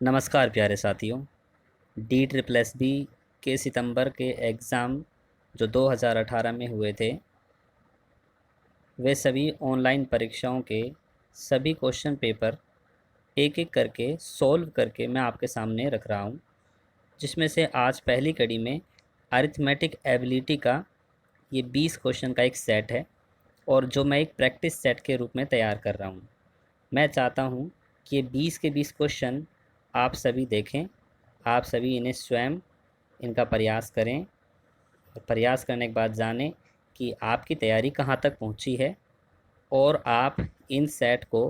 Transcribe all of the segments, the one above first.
नमस्कार प्यारे साथियों। डी ट्रिपल एस बी के सितंबर के एग्ज़ाम जो 2018 में हुए थे, वे सभी ऑनलाइन परीक्षाओं के सभी क्वेश्चन पेपर एक एक करके सॉल्व करके मैं आपके सामने रख रहा हूँ, जिसमें से आज पहली कड़ी में अरिथमेटिक एबिलिटी का ये 20 क्वेश्चन का एक सेट है और जो मैं एक प्रैक्टिस सेट के रूप में तैयार कर रहा हूँ। मैं चाहता हूँ कि ये 20 के 20 क्वेश्चन आप सभी देखें, आप सभी इन्हें स्वयं इनका प्रयास करें और प्रयास करने के बाद जानें कि आपकी तैयारी कहाँ तक पहुँची है और आप इन सेट को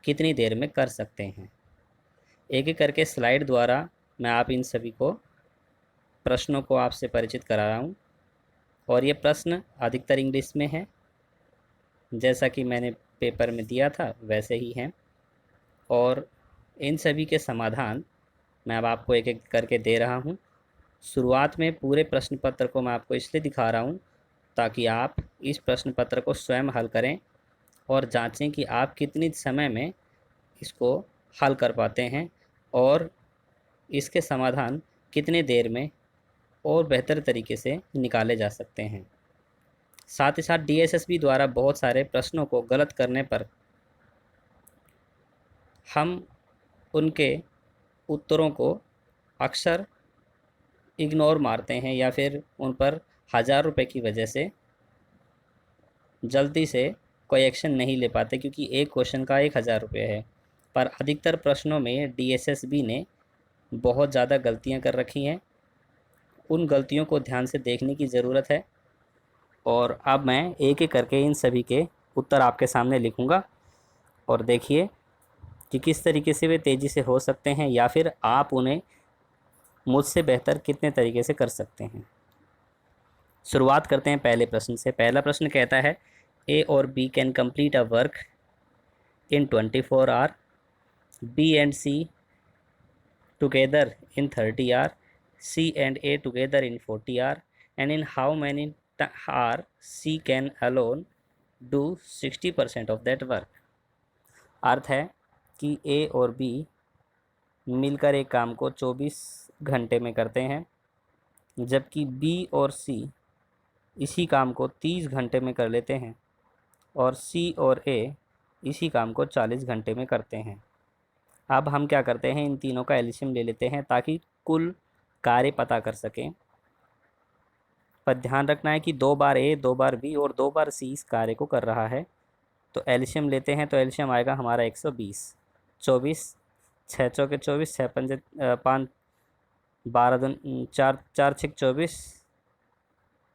कितनी देर में कर सकते हैं। एक एक करके स्लाइड द्वारा मैं आप इन सभी को प्रश्नों को आपसे परिचित करा रहा हूँ और ये प्रश्न अधिकतर इंग्लिश में है, जैसा कि मैंने पेपर में दिया था वैसे ही हैं। और इन सभी के समाधान मैं अब आपको एक एक करके दे रहा हूँ। शुरुआत में पूरे प्रश्न पत्र को मैं आपको इसलिए दिखा रहा हूँ ताकि आप इस प्रश्न पत्र को स्वयं हल करें और जांचें कि आप कितनी समय में इसको हल कर पाते हैं और इसके समाधान कितने देर में और बेहतर तरीके से निकाले जा सकते हैं। साथ ही साथ डीएसएसबी द्वारा बहुत सारे प्रश्नों को गलत करने पर हम उनके उत्तरों को अक्सर इग्नोर मारते हैं या फिर उन पर 1000 रुपये की वजह से जल्दी से कोई एक्शन नहीं ले पाते, क्योंकि एक क्वेश्चन का 1000 रुपये है। पर अधिकतर प्रश्नों में डीएसएसबी ने बहुत ज़्यादा गलतियां कर रखी हैं। उन गलतियों को ध्यान से देखने की ज़रूरत है और अब मैं एक एक करके इन सभी के उत्तर आपके सामने लिखूँगा और देखिए कि किस तरीके से वे तेज़ी से हो सकते हैं या फिर आप उन्हें मुझसे बेहतर कितने तरीके से कर सकते हैं। शुरुआत करते हैं पहले प्रश्न से। पहला प्रश्न कहता है, ए और B can complete a work in 24 hour, B and C together in 30 hour, C and A together in 40 hour, and in how many hour C can alone do 60% of that work. अर्थ है कि ए और B मिलकर एक काम को 24 घंटे में करते हैं, जबकि बी और सी इसी काम को 30 घंटे में कर लेते हैं और सी और ए इसी काम को 40 घंटे में करते हैं। अब हम क्या करते हैं, इन तीनों का एलसीएम ले लेते हैं ताकि कुल कार्य पता कर सकें। पर ध्यान रखना है कि 2 बार ए, 2 बार बी और 2 बार सी इस कार्य को कर रहा है। तो एलसीएम लेते हैं तो एलसीएम आएगा हमारा 120। 24, 6 चौके 24, 6 पंजे 5, 12 दूनी 4, 4 छक 24।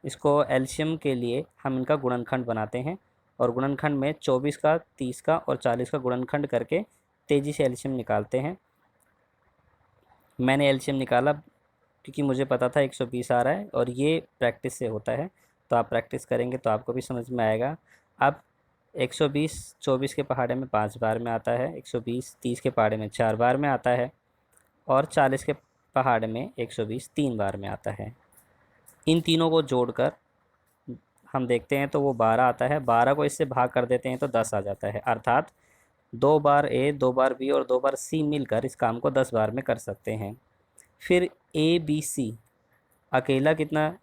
इसको एलसीएम के लिए हम इनका गुणनखंड बनाते हैं और गुणनखंड में 24 का, 30 का और 40 का गुणनखंड करके तेज़ी से एलसीएम निकालते हैं। मैंने एलसीएम निकाला क्योंकि मुझे पता था 120 आ रहा है और ये प्रैक्टिस से होता है, तो आप प्रैक्टिस करेंगे तो आपको भी समझ में आएगा। अब 120 24 के पहाड़े में 5 बार में आता है, 120 30 के पहाड़े में 4 बार में आता है और 40 के पहाड़े में 120 3 बार में आता है। इन तीनों को जोड़कर हम देखते हैं तो वो 12 आता है। 12 को इससे भाग कर देते हैं तो 10 आ जाता है। अर्थात 2 बार ए, 2 बार बी और 2 बार सी मिलकर इस काम को 10 बार में कर सकते हैं। फिर ए बी सी अकेले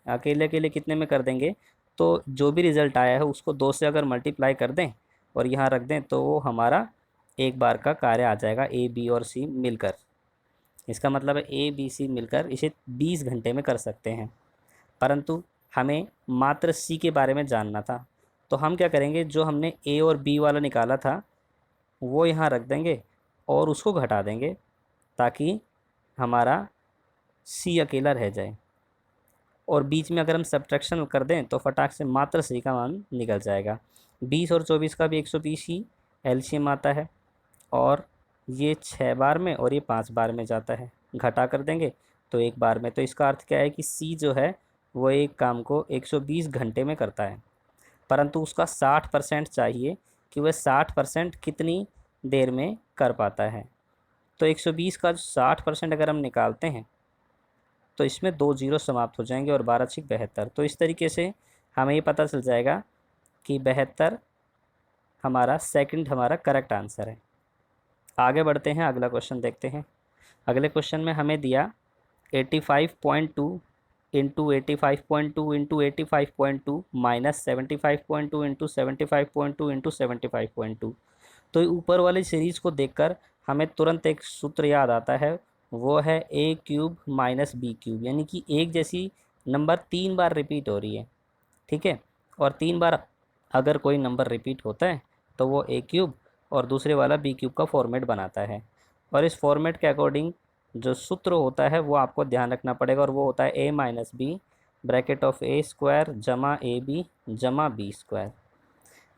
अकेले कितने में कर देंगे, तो जो भी रिज़ल्ट आया है उसको 2 से अगर मल्टीप्लाई कर दें और यहाँ रख दें तो वो हमारा एक बार का कार्य आ जाएगा, ए बी और सी मिलकर। इसका मतलब है ए बी सी मिलकर इसे 20 घंटे में कर सकते हैं। परंतु हमें मात्र सी के बारे में जानना था, तो हम क्या करेंगे, जो हमने ए और बी वाला निकाला था वो यहाँ रख देंगे और उसको घटा देंगे ताकि हमारा सी अकेला रह जाए। और बीच में अगर हम सब्ट्रैक्शन कर दें तो फटाक से मात्र सी का मान निकल जाएगा। 20 और 24 का भी 120 ही एलसीएम आता है और ये 6 बार में और ये 5 बार में जाता है, घटा कर देंगे तो एक बार में। तो इसका अर्थ क्या है कि सी जो है वो एक काम को 120 घंटे में करता है, परंतु उसका 60% चाहिए कि वह 60% कितनी देर में कर पाता है। तो 120 का 60% अगर हम निकालते हैं तो इसमें 2 जीरो समाप्त हो जाएंगे और 12 छिक 72। तो इस तरीके से हमें ये पता चल जाएगा कि 72 हमारा करेक्ट आंसर है। आगे बढ़ते हैं, अगला क्वेश्चन देखते हैं। अगले क्वेश्चन में हमें दिया 85.2 into 85.2 into 85.2 minus 75.2 into 75.2 into 75.2। तो ऊपर वाली सीरीज़ को देखकर हमें तुरंत एक सूत्र याद आता है, वो है ए क्यूब माइनस बी क्यूब, यानी कि एक जैसी नंबर 3 बार रिपीट हो रही है, ठीक है। और 3 बार अगर कोई नंबर रिपीट होता है तो वो ए क्यूब और दूसरे वाला बी क्यूब का फॉर्मेट बनाता है। और इस फॉर्मेट के अकॉर्डिंग जो सूत्र होता है वो आपको ध्यान रखना पड़ेगा, और वो होता है A minus B bracket of A square जमा ए बी जमा बी स्क्वायर।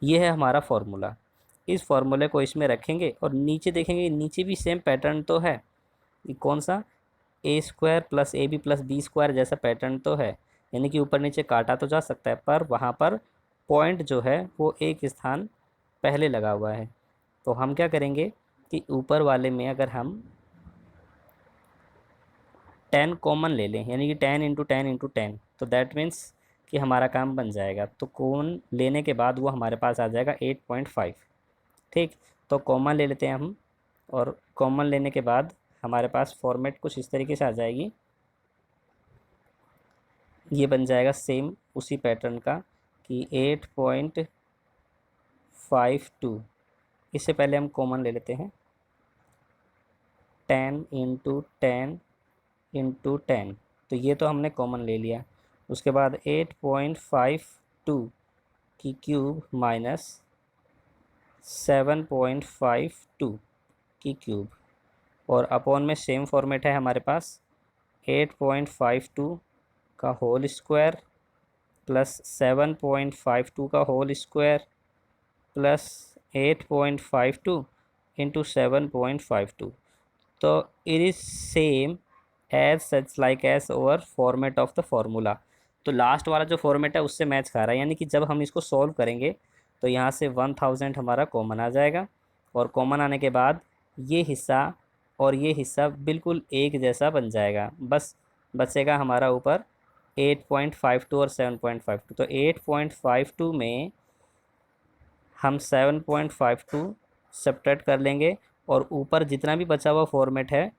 ये है हमारा फॉर्मूला। इस फॉर्मूले को इसमें रखेंगे और नीचे देखेंगे, नीचे भी सेम पैटर्न तो है। ये कौन सा? A square plus A B plus B square जैसा पैटर्न तो है, यानी कि ऊपर नीचे काटा तो जा सकता है, पर वहाँ पर पॉइंट जो है वो एक स्थान पहले लगा हुआ है। तो हम क्या करेंगे कि ऊपर वाले में अगर हम 10 कॉमन ले लें, यानी कि 10 इंटू 10 इंटू 10, तो दैट मीन्स कि हमारा काम बन जाएगा। तो कॉमन लेने के बाद वो हमारे पास आ जाएगा 8.5, ठीक। तो कॉमन ले लेते हैं हम, और कॉमन लेने के बाद हमारे पास फॉर्मेट कुछ इस तरीके से आ जाएगी। ये बन जाएगा सेम उसी पैटर्न का कि 8.52। इससे पहले हम कॉमन ले लेते हैं 10 इंटू 10 इंटू 10, तो ये तो हमने कॉमन ले लिया। उसके बाद 8.52 की क्यूब माइनस 7.52 की क्यूब, और अपॉन में सेम फॉर्मेट है हमारे पास 8.52 का होल स्क्वायर प्लस 7.52 का होल स्क्वायर प्लस 8.52 इंटू 7.52। तो it is same as such like as over format of the formula. तो लास्ट वाला जो फॉर्मेट है उससे मैच खा रहा है, यानी कि जब हम इसको सॉल्व करेंगे तो यहाँ से 1000 हमारा कॉमन आ जाएगा, और कॉमन आने के बाद ये हिस्सा और ये हिस्सा बिल्कुल एक जैसा बन जाएगा। बस बचेगा हमारा ऊपर 8.52 और 7.52। तो 8.52 में हम 7.52 सब्ट्रैक्ट कर लेंगे, और ऊपर जितना भी बचा हुआ फॉर्मेट है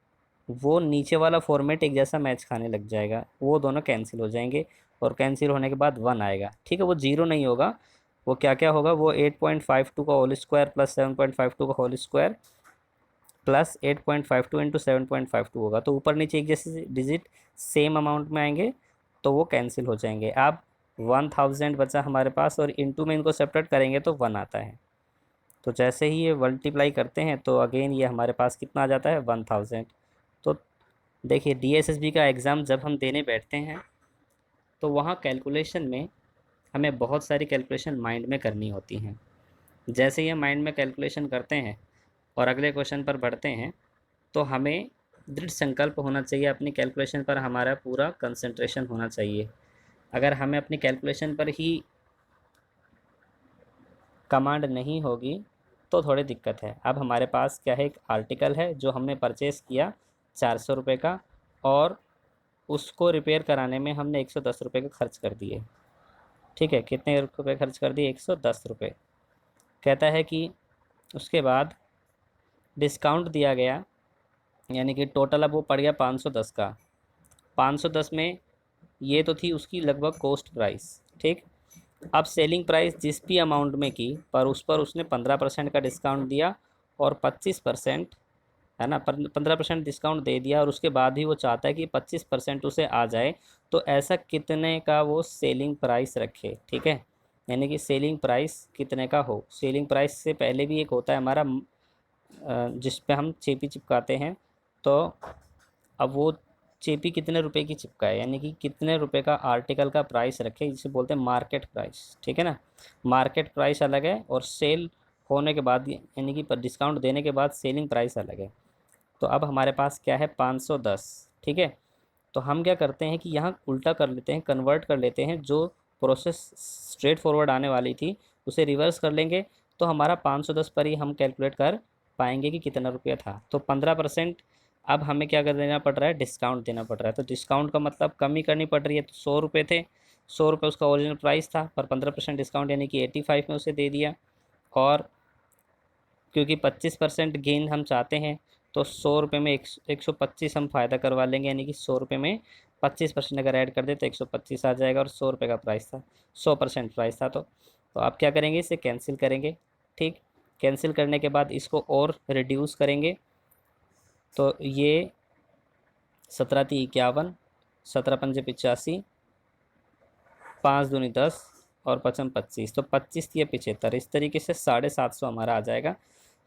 वो नीचे वाला फॉर्मेट एक जैसा मैच खाने लग जाएगा, वो दोनों कैंसिल हो जाएंगे, और कैंसिल होने के बाद 1 आएगा, ठीक है। वो जीरो नहीं होगा, वो क्या क्या होगा, वो 8.52 का होल स्क्वायर प्लस 7.52 का होल स्क्वायर प्लस 8.52 इंटू 7.52 होगा। तो ऊपर नीचे एक जैसे डिजिट सेम अमाउंट में आएंगे तो वो कैंसिल हो जाएंगे। अब 1000 बचा हमारे पास, और इंटू में इनको सेपरेट करेंगे तो 1 आता है। तो जैसे ही ये मल्टीप्लाई करते हैं तो अगेन ये हमारे पास कितना आ जाता है, 1000। तो देखिए डीएसएसबी का एग्ज़ाम जब हम देने बैठते हैं तो वहाँ कैलकुलेशन में हमें बहुत सारी कैलकुलेशन माइंड में करनी होती हैं। जैसे ही हम माइंड में कैलकुलेशन करते हैं और अगले क्वेश्चन पर बढ़ते हैं तो हमें दृढ़ संकल्प होना चाहिए, अपनी कैलकुलेशन पर हमारा पूरा कंसंट्रेशन होना चाहिए। अगर हमें अपनी कैलकुलेशन पर ही कमांड नहीं होगी तो थोड़ी दिक्कत है। अब हमारे पास क्या है, एक आर्टिकल है जो हमने परचेज़ किया 400 रुपये का, और उसको रिपेयर कराने में हमने 110 रुपये का खर्च कर दिए, ठीक है। कितने रुपये खर्च कर दिए, 110 रुपये। कहता है कि उसके बाद डिस्काउंट दिया गया, यानी कि टोटल अब वो पड़ गया 510 का। 510 में ये तो थी उसकी लगभग कॉस्ट प्राइस, ठीक। अब सेलिंग प्राइस जिस भी अमाउंट में की, पर उस पर उसने 15% का डिस्काउंट दिया, और 25% है ना, 15% डिस्काउंट दे दिया, और उसके बाद ही वो चाहता है कि 25% उसे आ जाए। तो ऐसा कितने का वो सेलिंग प्राइस रखे, ठीक है। यानी कि सेलिंग प्राइस कितने का हो। सेलिंग प्राइस से पहले भी एक होता है हमारा जिस पे हम चेपी चिपकाते हैं। तो अब वो चेपी कितने रुपए की चिपकाए, यानी कि कितने रुपए का आर्टिकल का प्राइस रखे, जिसे बोलते हैं मार्केट प्राइस, ठीक है ना। मार्केट प्राइस अलग है, और सेल होने के बाद यानी कि डिस्काउंट देने के बाद सेलिंग प्राइस अलग है। तो अब हमारे पास क्या है, 510, ठीक है। तो हम क्या करते हैं कि यहाँ उल्टा कर लेते हैं, कन्वर्ट कर लेते हैं। जो प्रोसेस स्ट्रेट फॉरवर्ड आने वाली थी उसे रिवर्स कर लेंगे, तो हमारा 510 पर ही हम कैलकुलेट कर पाएंगे कि कितना रुपया था। तो 15% अब हमें क्या कर देना पड़ रहा है, डिस्काउंट देना पड़ रहा है। तो डिस्काउंट का मतलब कमी करनी पड़ रही है। तो 100 रुपये थे, 100 रुपये उसका ओरिजिनल प्राइस था, पर 15% डिस्काउंट यानी कि 85 में उसे दे दिया। और क्योंकि 25% गेन हम चाहते हैं तो 100 रुपये में 125 हम फ़ायदा करवा लेंगे, यानी कि 100 रुपये में 25% अगर ऐड कर दे तो 125 आ जाएगा, और 100 रुपये का प्राइस था, 100% प्राइस था। तो आप क्या करेंगे, इसे कैंसिल करेंगे। ठीक, कैंसिल करने के बाद इसको और रिड्यूस करेंगे, तो ये 17×3 = 51, 17×5 = 85, 5×2 = 10 और 5×5 = 25, तो 25×3 = 75। इस तरीके से 750 हमारा आ जाएगा,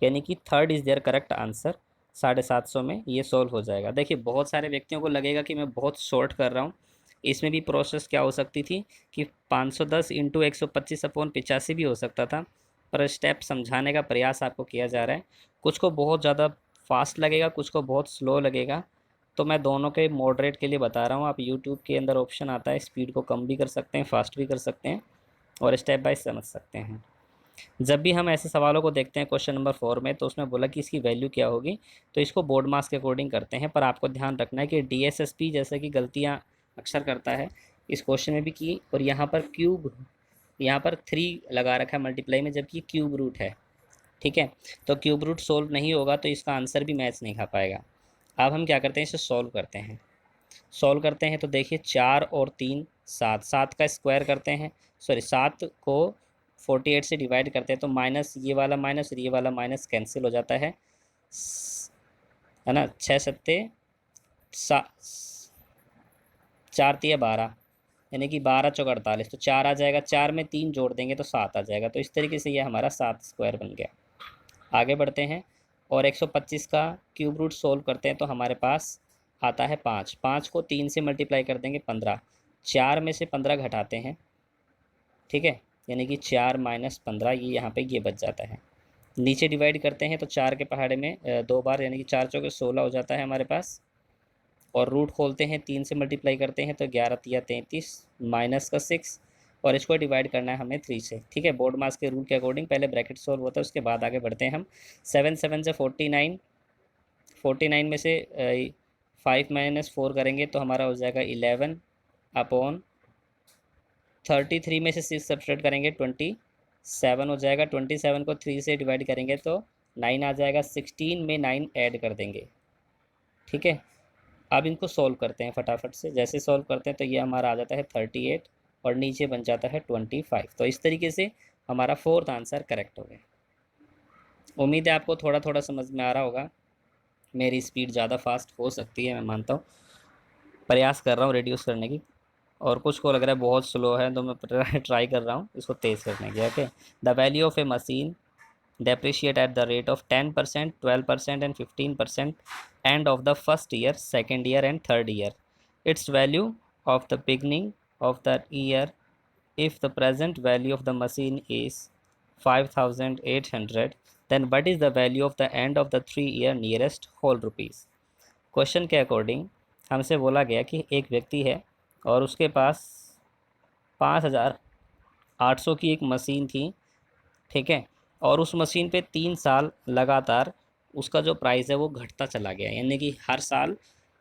यानी कि third is there correct answer. 750 में ये सॉल्व हो जाएगा। देखिए बहुत सारे व्यक्तियों को लगेगा कि मैं बहुत शॉर्ट कर रहा हूँ, इसमें भी प्रोसेस क्या हो सकती थी कि 510 × 125/85 भी हो सकता था, पर स्टेप समझाने का प्रयास आपको किया जा रहा है। कुछ को बहुत ज़्यादा फास्ट लगेगा, कुछ को बहुत स्लो लगेगा, तो मैं दोनों के मॉडरेट के लिए बता रहा हूँ। आप यूट्यूब के अंदर ऑप्शन आता है, स्पीड को कम भी कर सकते हैं, फास्ट भी कर सकते हैं, और स्टेप बाय समझ सकते हैं। जब भी हम ऐसे सवालों को देखते हैं क्वेश्चन नंबर 4 में, तो उसमें बोला कि इसकी वैल्यू क्या होगी, तो इसको बोर्ड मास के अकॉर्डिंग करते हैं। पर आपको ध्यान रखना है कि DSSP जैसे कि गलतियाँ अक्सर करता है, इस क्वेश्चन में भी की, और यहाँ पर क्यूब, यहाँ पर 3 लगा रखा है मल्टीप्लाई में, जबकि क्यूब रूट है। ठीक है, तो क्यूब रूट सोल्व नहीं होगा तो इसका आंसर भी मैच नहीं खा पाएगा। अब हम क्या करते हैं, इसे सॉल्व करते हैं। सॉल्व करते हैं तो देखिए 4 और 3 7, 7 का स्क्वायर करते हैं, सॉरी 7 को 48 से डिवाइड करते हैं, तो माइनस ये वाला माइनस और ये वाला माइनस कैंसिल हो जाता है ना। 6×7 = 4×3 = 12, यानी कि 12×4 = 48, तो 4 आ जाएगा, 4 में 3 जोड़ देंगे तो 7 आ जाएगा। तो इस तरीके से ये हमारा 7 स्क्वायर बन गया। आगे बढ़ते हैं और 125 का क्यूब रूट सोल्व करते हैं, तो हमारे पास आता है 5। 5 को 3 से मल्टीप्लाई कर देंगे 15, 4 में से 15 घटाते हैं, ठीक है, यानी कि 4 - 15, ये यहाँ पे ये बच जाता है। नीचे डिवाइड करते हैं तो 4 के पहाड़े में 2 बार, यानी कि 4×4 = 16 हो जाता है हमारे पास। और रूट खोलते हैं, 3 से मल्टीप्लाई करते हैं तो 11×3 = 33, -6, और इसको डिवाइड करना है हमें 3 से। ठीक है, बोर्ड मास के रूल के अकॉर्डिंग पहले ब्रैकेट सॉल्व होता है, उसके बाद आगे बढ़ते हैं हम। 7×7 = 49, 49 में से 5 - 4 करेंगे तो हमारा हो जाएगा 11/33 में से 6 सब्ट्रैक्ट करेंगे 27 हो जाएगा। 27 को 3 से डिवाइड करेंगे तो 9 आ जाएगा। 16 में 9 ऐड कर देंगे। ठीक है, अब इनको सॉल्व करते हैं फटाफट से। जैसे सॉल्व करते हैं तो ये हमारा आ जाता है 38 और नीचे बन जाता है 25। तो इस तरीके से हमारा फोर्थ आंसर करेक्ट हो गया। उम्मीद है आपको थोड़ा थोड़ा समझ में आ रहा होगा। मेरी स्पीड ज़्यादा फास्ट हो सकती है, मैं मानता हूँ, प्रयास कर रहा हूँ रिड्यूस करने की, और कुछ को लग रहा है बहुत स्लो है, तो मैं ट्राई कर रहा हूँ इसको तेज़ करने की। Okay, the value of A machine depreciate at the rate of 10%, 12% and 15% and of the first year, second year and third year. Its value of the beginning of the year, if the present value of the machine is 5,800, then what is the value of the end of the 3-year nearest whole rupees? Question के according हमसे बोला गया कि एक व्यक्ति है और उसके पास 5,800 की एक मशीन थी, ठीक है, और उस मशीन पे 3 साल लगातार उसका जो प्राइस है वो घटता चला गया, यानी कि हर साल,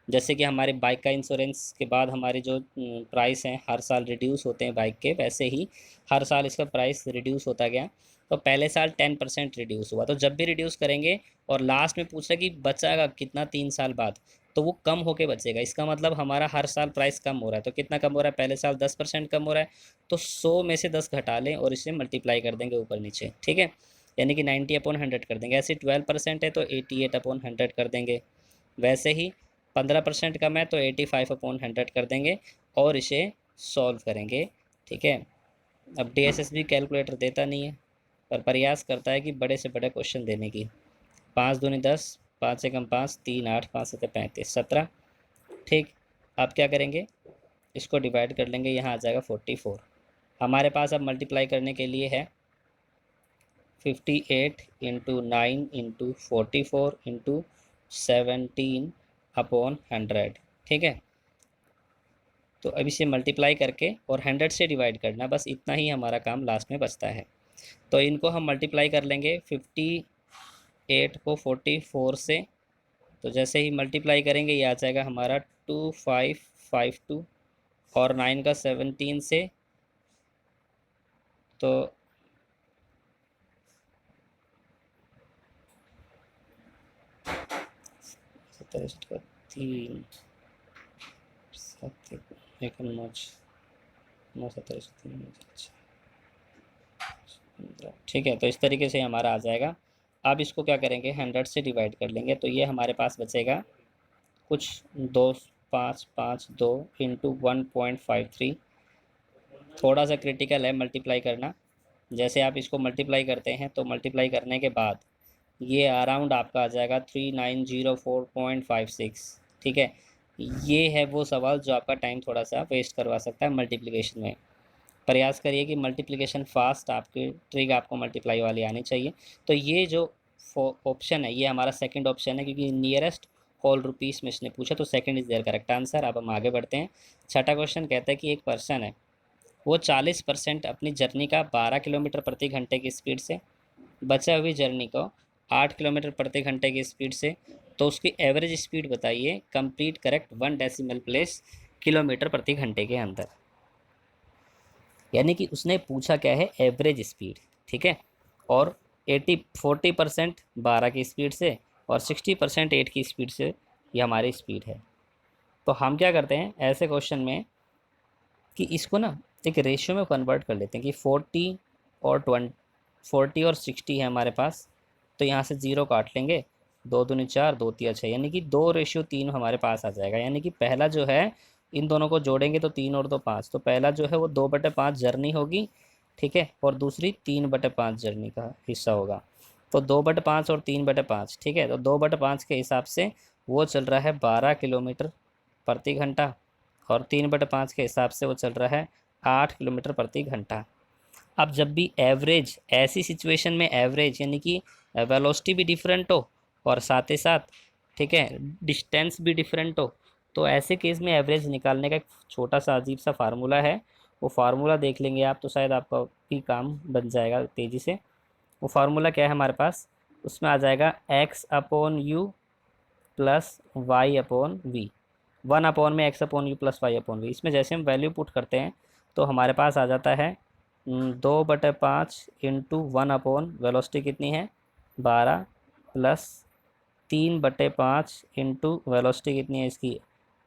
जैसे कि हमारे बाइक का इंश्योरेंस के बाद हमारे जो प्राइस हैं हर साल रिड्यूस होते हैं बाइक के, वैसे ही हर साल इसका प्राइस रिड्यूस होता गया। तो पहले साल 10% रिड्यूस हुआ, तो जब भी रिड्यूस करेंगे और लास्ट में पूछ रहा कि बचागा कितना 3 साल बाद, तो वो कम होके बचेगा। इसका मतलब हमारा हर साल प्राइस कम हो रहा है। तो कितना कम हो रहा है, पहले साल 10% कम हो रहा है, तो 100 में से 10 घटा लें और इसे मल्टीप्लाई कर देंगे ऊपर नीचे, ठीक है, यानी कि 90/100 कर देंगे। ऐसे 12% है तो 88/100 कर देंगे। वैसे ही 15% कम है तो 85/100 कर देंगे और इसे सॉल्व करेंगे। ठीक है, अब DSSB कैलकुलेटर देता नहीं है, पर प्रयास करता है कि बड़े से बड़े क्वेश्चन देने की। 5×2 = 10, 5 से कम 5, 3 8, 5 7 35, 17। ठीक, आप क्या करेंगे, इसको डिवाइड कर लेंगे, यहाँ आ जाएगा 44। हमारे पास अब मल्टीप्लाई करने के लिए है 58 × 9 × 44 × 17/100। ठीक है, तो अब इसे मल्टीप्लाई करके और 100 से डिवाइड करना, बस इतना ही हमारा काम लास्ट में बचता है। तो इनको हम मल्टीप्लाई कर लेंगे 58 को 44 से, तो जैसे ही मल्टीप्लाई करेंगे ये आ जाएगा हमारा 2552, और 9 का 17 से, तो तिरसठ का 3 7 एक 9 9 17 3 ठीक है। तो इस तरीके से हमारा आ जाएगा। अब इसको क्या करेंगे, 100 से डिवाइड कर लेंगे, तो ये हमारे पास बचेगा कुछ 2 5 5 2 इंटू 1.53। थोड़ा सा क्रिटिकल है मल्टीप्लाई करना। जैसे आप इसको मल्टीप्लाई करते हैं तो मल्टीप्लाई करने के बाद ये अराउंड आपका आ जाएगा 3904.56। ठीक है, ये है वो सवाल जो आपका टाइम थोड़ा सा वेस्ट करवा सकता है मल्टीप्लिकेशन में। प्रयास करिए कि मल्टीप्लिकेशन फास्ट आपकी ट्रिक आपको मल्टीप्लाई वाली आनी चाहिए। तो ये जो ऑप्शन है ये हमारा सेकंड ऑप्शन है, क्योंकि नियरेस्ट होल रुपीस में इसने पूछा, तो second is there correct answer. अब हम आगे बढ़ते हैं। छठा क्वेश्चन कहता है कि एक पर्सन है, वो 40% अपनी जर्नी का 12 किलोमीटर प्रति घंटे की स्पीड से, बचा हुई जर्नी को 8 किलोमीटर प्रति घंटे की स्पीड से, तो उसकी एवरेज स्पीड बताइए complete correct 1 decimal place kilometre प्रति घंटे के अंदर। यानी कि उसने पूछा क्या है, एवरेज स्पीड। ठीक है, और 40% 12 की स्पीड से और 60% 8 की स्पीड से ये हमारी स्पीड है। तो हम क्या करते हैं ऐसे क्वेश्चन में कि इसको ना एक रेशियो में कन्वर्ट कर लेते हैं कि 40 और 60 है हमारे पास, तो यहाँ से 0 काट लेंगे, 2 दूनी 4 2 तिया 6, यानी कि 2:3 हमारे पास आ जाएगा। यानी कि पहला जो है इन दोनों को जोड़ेंगे तो 3 और 2 5, तो पहला जो है वो 2/5 जर्नी होगी। ठीक है, और दूसरी 3/5 जर्नी का हिस्सा होगा। तो 2/5 और 3/5। ठीक है, तो 2/5 के हिसाब से वो चल रहा है 12 किलोमीटर प्रति घंटा, और 3/5 के हिसाब से वो चल रहा है 8 किलोमीटर प्रति घंटा। अब जब भी एवरेज, ऐसी सिचुएशन में एवरेज यानी कि वेलोसिटी भी डिफरेंट हो और साथ ही साथ ठीक है डिस्टेंस भी डिफरेंट हो, तो ऐसे केस में एवरेज निकालने का एक छोटा सा अजीब सा फार्मूला है। वो फार्मूला देख लेंगे आप तो शायद आपका भी काम बन जाएगा तेज़ी से। वो फार्मूला क्या है हमारे पास, उसमें आ जाएगा x/u प्लस y/v, 1 में x/u प्लस y/v। इसमें जैसे हम वैल्यू पुट करते हैं तो हमारे पास आ जाता है 2/5 इंटू 1 वेलोसिटी कितनी है 12, प्लस 3/5 इंटू वेलोसिटी कितनी है इसकी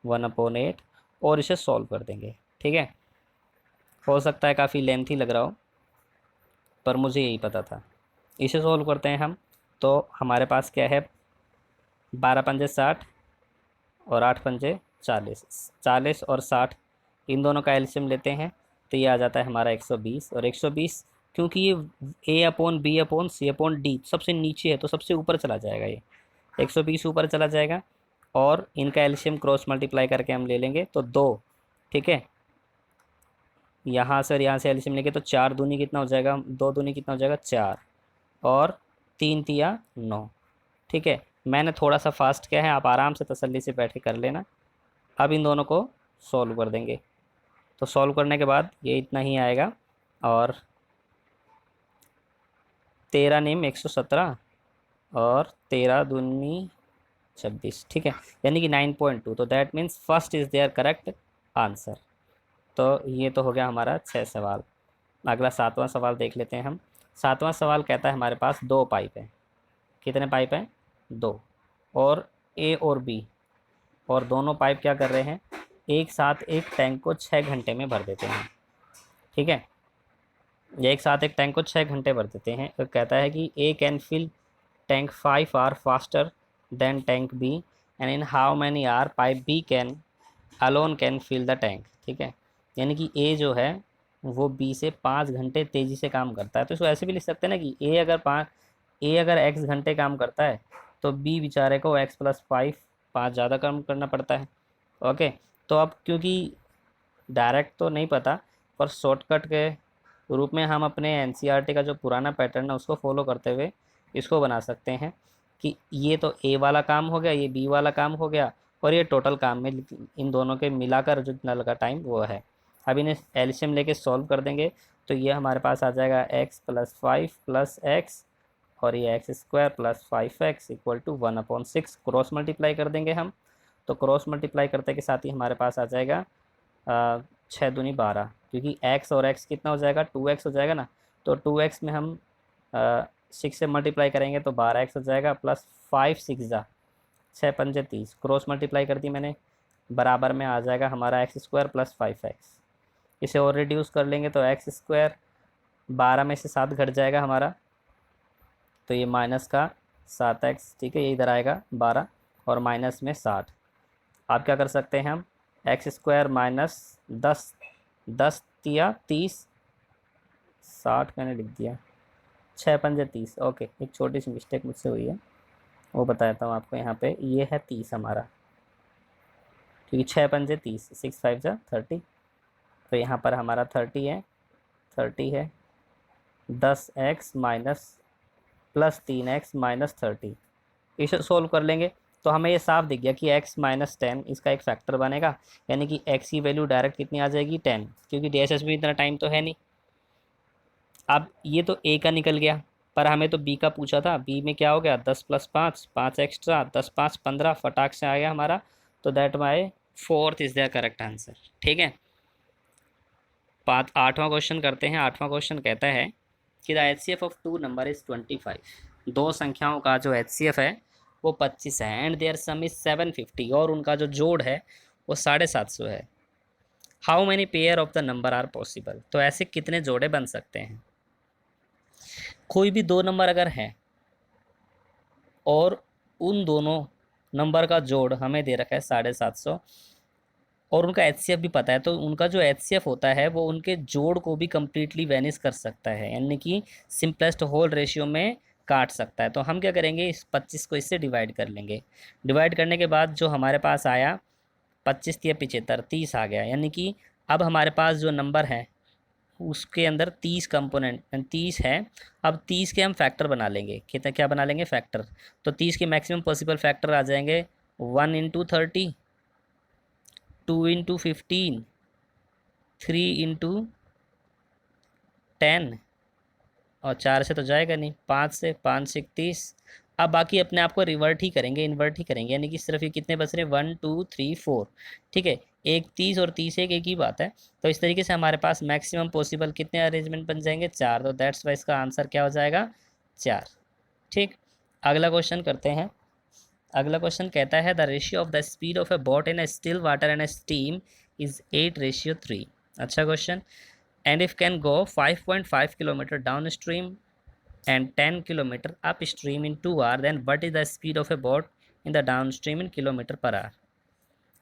1/8, और इसे सॉल्व कर देंगे। ठीक है, हो सकता है काफ़ी लेंथी लग रहा हो, पर मुझे यही पता था। इसे सॉल्व करते हैं हम, तो हमारे पास क्या है 12 पंजे 60 और 8 पंजे 40, 40 और 60 इन दोनों का एलसीएम लेते हैं तो ये आ जाता है हमारा 120। और 120 क्योंकि ये A/B/C/D सबसे नीचे है तो सबसे ऊपर चला जाएगा, ये 120 ऊपर चला जाएगा, और इनका एलसीएम क्रॉस मल्टीप्लाई करके हम ले लेंगे तो 2। ठीक है, यहाँ से और यहाँ से एलसीएम लेंगे तो 4 दूनी कितना हो जाएगा, 2 दूनी कितना हो जाएगा 4, और 3 तिया 9। ठीक है, मैंने थोड़ा सा फास्ट किया है, आप आराम से तसल्ली से बैठ के कर लेना। अब इन दोनों को सॉल्व कर देंगे, तो सॉल्व करने के बाद ये इतना ही आएगा, और 13 नेम 117 और 13 दूनी 26। ठीक है, यानी कि 9.2, तो that means first is there correct answer. तो ये तो हो गया हमारा 6 सवाल। अगला 7वां सवाल देख लेते हैं हम। 7वां सवाल कहता है हमारे पास 2 पाइप हैं। कितने पाइप हैं 2, और ए और बी, और दोनों पाइप क्या कर रहे हैं एक साथ एक टैंक को 6 घंटे में भर देते हैं। ठीक है, ये एक साथ एक टैंक को 6 घंटे भर देते हैं। तो कहता है कि A can fill tank 5 hour faster than tank B, and in how many hour pipe B can alone can fill the tank. ठीक है, यानी कि ए जो है वो बी से 5 घंटे तेज़ी से काम करता है। तो इसको ऐसे भी लिख सकते हैं ना कि ए अगर x घंटे काम करता है तो बी बेचारे को x+5 5 ज़्यादा काम करना पड़ता है। ओके, तो अब क्योंकि डायरेक्ट तो नहीं पता, पर शॉर्टकट के रूप में हम अपने एनसीईआरटी का जो पुराना पैटर्न है उसको फॉलो करते हुए इसको बना सकते हैं कि ये तो ए वाला काम हो गया, ये बी वाला काम हो गया, और ये टोटल काम में इन दोनों के मिलाकर जो जितना लगा टाइम वो है। अब इन्हें एलसीएम लेके सॉल्व कर देंगे तो ये हमारे पास आ जाएगा x+5 + x, और ये x² + 5x = 1/6। क्रॉस मल्टीप्लाई कर देंगे हम, तो क्रॉस मल्टीप्लाई करते के साथ ही हमारे पास आ जाएगा 6 दूनी 12, क्योंकि x और x कितना हो जाएगा 2x हो जाएगा ना, तो 2x में हम 6 से मल्टीप्लाई करेंगे तो 12x हो जाएगा, प्लस 5 6 जा 6 पंजे 30, क्रॉस मल्टीप्लाई कर दी मैंने, बराबर में आ जाएगा हमारा एक्स स्क्वायर प्लस 5x। इसे और रिड्यूस कर लेंगे तो एक्स स्क्वायर 12 में से 7 घट जाएगा हमारा, तो ये माइनस का 7x, ठीक है, ये इधर आएगा 12 और माइनस में 60। आप क्या कर सकते हैं, हम एक्स स्क्वायर माइनस 10, 10 या 30, 60 मैंने लिख दिया, 6 पंजे 30। ओके, एक छोटी सी मिस्टेक मुझसे हुई है, वो बताता हूँ आपको। यहाँ पे ये है 30 हमारा, क्योंकि 6 पंजे 30, 6 5 जा 30, तो यहाँ पर हमारा 30 है, 30 है 10x minus plus 3x minus 30। इसे सोल्व कर लेंगे तो हमें ये साफ दिख गया कि x माइनस 10 इसका एक फैक्टर बनेगा, यानी कि x की वैल्यू डायरेक्ट कितनी आ जाएगी 10, क्योंकि DSS में इतना टाइम तो है नहीं। अब ये तो a का निकल गया, पर हमें तो b का पूछा था। b में क्या हो गया, 10 प्लस 5, 5 एक्स्ट्रा, 10 5 15, फटाक से आ गया हमारा, तो that my fourth is the correct answer. ठीक है, 8वां क्वेश्चन करते हैं। 8वां क्वेश्चन कहता है कि the HCF of 2 number is 25। दो संख्याओं का जो HCF है वो 25 है, एंड देयर सम इज 750, और उनका जो जोड़ है वो 750 है। How many pair of the number are possible, तो ऐसे कितने जोड़े बन सकते हैं। कोई भी दो नंबर अगर है और उन दोनों नंबर का जोड़ हमें दे रखा है 750, और उनका HCF भी पता है, तो उनका जो HCF होता है वो उनके जोड़ को भी कम्प्लीटली वैनिश कर सकता है, यानी कि सिंपलेस्ट होल रेशियो में काट सकता है। तो हम क्या करेंगे, इस 25 को इससे डिवाइड कर लेंगे। डिवाइड करने के बाद जो हमारे पास आया 25 या 75, 30 आ गया, यानी कि अब हमारे पास जो नंबर है उसके अंदर 30 कंपोनेंट 30 है। अब 30 के हम फैक्टर बना लेंगे, कितना क्या बना लेंगे, फैक्टर। तो 30 के मैक्सिमम पॉसिबल फैक्टर आ जाएंगे 1 इंटू 30, 2 इंटू 15, 3 इंटू 10, और 4 से तो जाएगा नहीं, 5 से, 5 से 30। अब बाकी अपने आप को रिवर्ट ही करेंगे, इन्वर्ट ही करेंगे, यानी कि सिर्फ ये कितने बच रहे हैं, 1 2 3 4। ठीक है, एक 30 और 30 एक ही बात है। तो इस तरीके से हमारे पास मैक्सिमम पॉसिबल कितने अरेंजमेंट बन जाएंगे, 4। तो दैट्स वाई इसका आंसर क्या हो जाएगा, 4। ठीक, अगला क्वेश्चन करते हैं। अगला क्वेश्चन कहता है the ratio of the speed of A boat in A still water and A steam is 8:3। अच्छा question. And if can go 5.5 kilometre down stream and 10 kilometer upstream in 2 hours, then what is the speed of a boat in the downstream in kilometer per hour।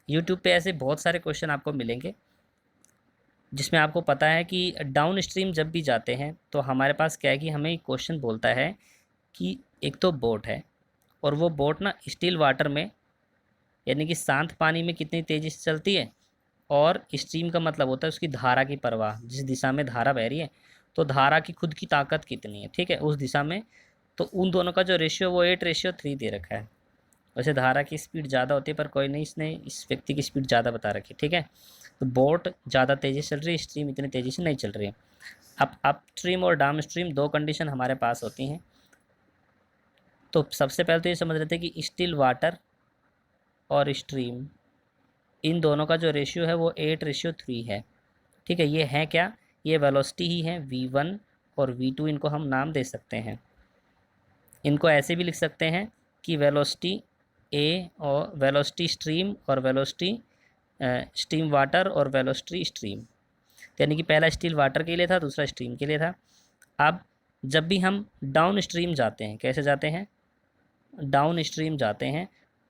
YouTube पे ऐसे बहुत सारे question आपको मिलेंगे जिसमें आपको पता है कि डाउन स्ट्रीम जब भी जाते हैं तो हमारे पास क्या है कि हमें क्वेश्चन बोलता है कि एक तो बोट है, और वो बोट ना स्टिल वाटर में, यानी कि शांत पानी में कितनी तेज़ी से चलती है, और स्ट्रीम का मतलब होता है उसकी धारा की प्रवाह, जिस दिशा में धारा बह रही है, तो धारा की खुद की ताकत कितनी है, ठीक है, उस दिशा में। तो उन दोनों का जो रेशियो वो 8:3 दे रखा है। वैसे धारा की स्पीड ज़्यादा होती है, पर कोई नहीं, इसने इस व्यक्ति की स्पीड ज़्यादा बता रखी है। ठीक है, तो बोट ज़्यादा तेज़ी से चल रही है, स्ट्रीम इतनी तेज़ी से नहीं चल रही है। अप स्ट्रीम और डाउन स्ट्रीम दो कंडीशन हमारे पास होती हैं। तो सबसे पहले तो ये समझ रहे थे कि स्टिल वाटर और स्ट्रीम, इन दोनों का जो रेशियो है वो 8:3 है। ठीक है, ये है क्या, ये वेलोसिटी ही है, V1 और V2 इनको हम नाम दे सकते हैं। इनको ऐसे भी लिख सकते हैं कि वेलोसिटी ए और वेलोसिटी स्ट्रीम, और वेलोसिटी स्टीम वाटर, और वेलोसिटी स्ट्रीम, यानी कि पहला स्टील वाटर के लिए था, दूसरा स्ट्रीम के लिए था। अब जब भी हम डाउन स्ट्रीम जाते हैं, कैसे जाते हैं, डाउन स्ट्रीम जाते हैं,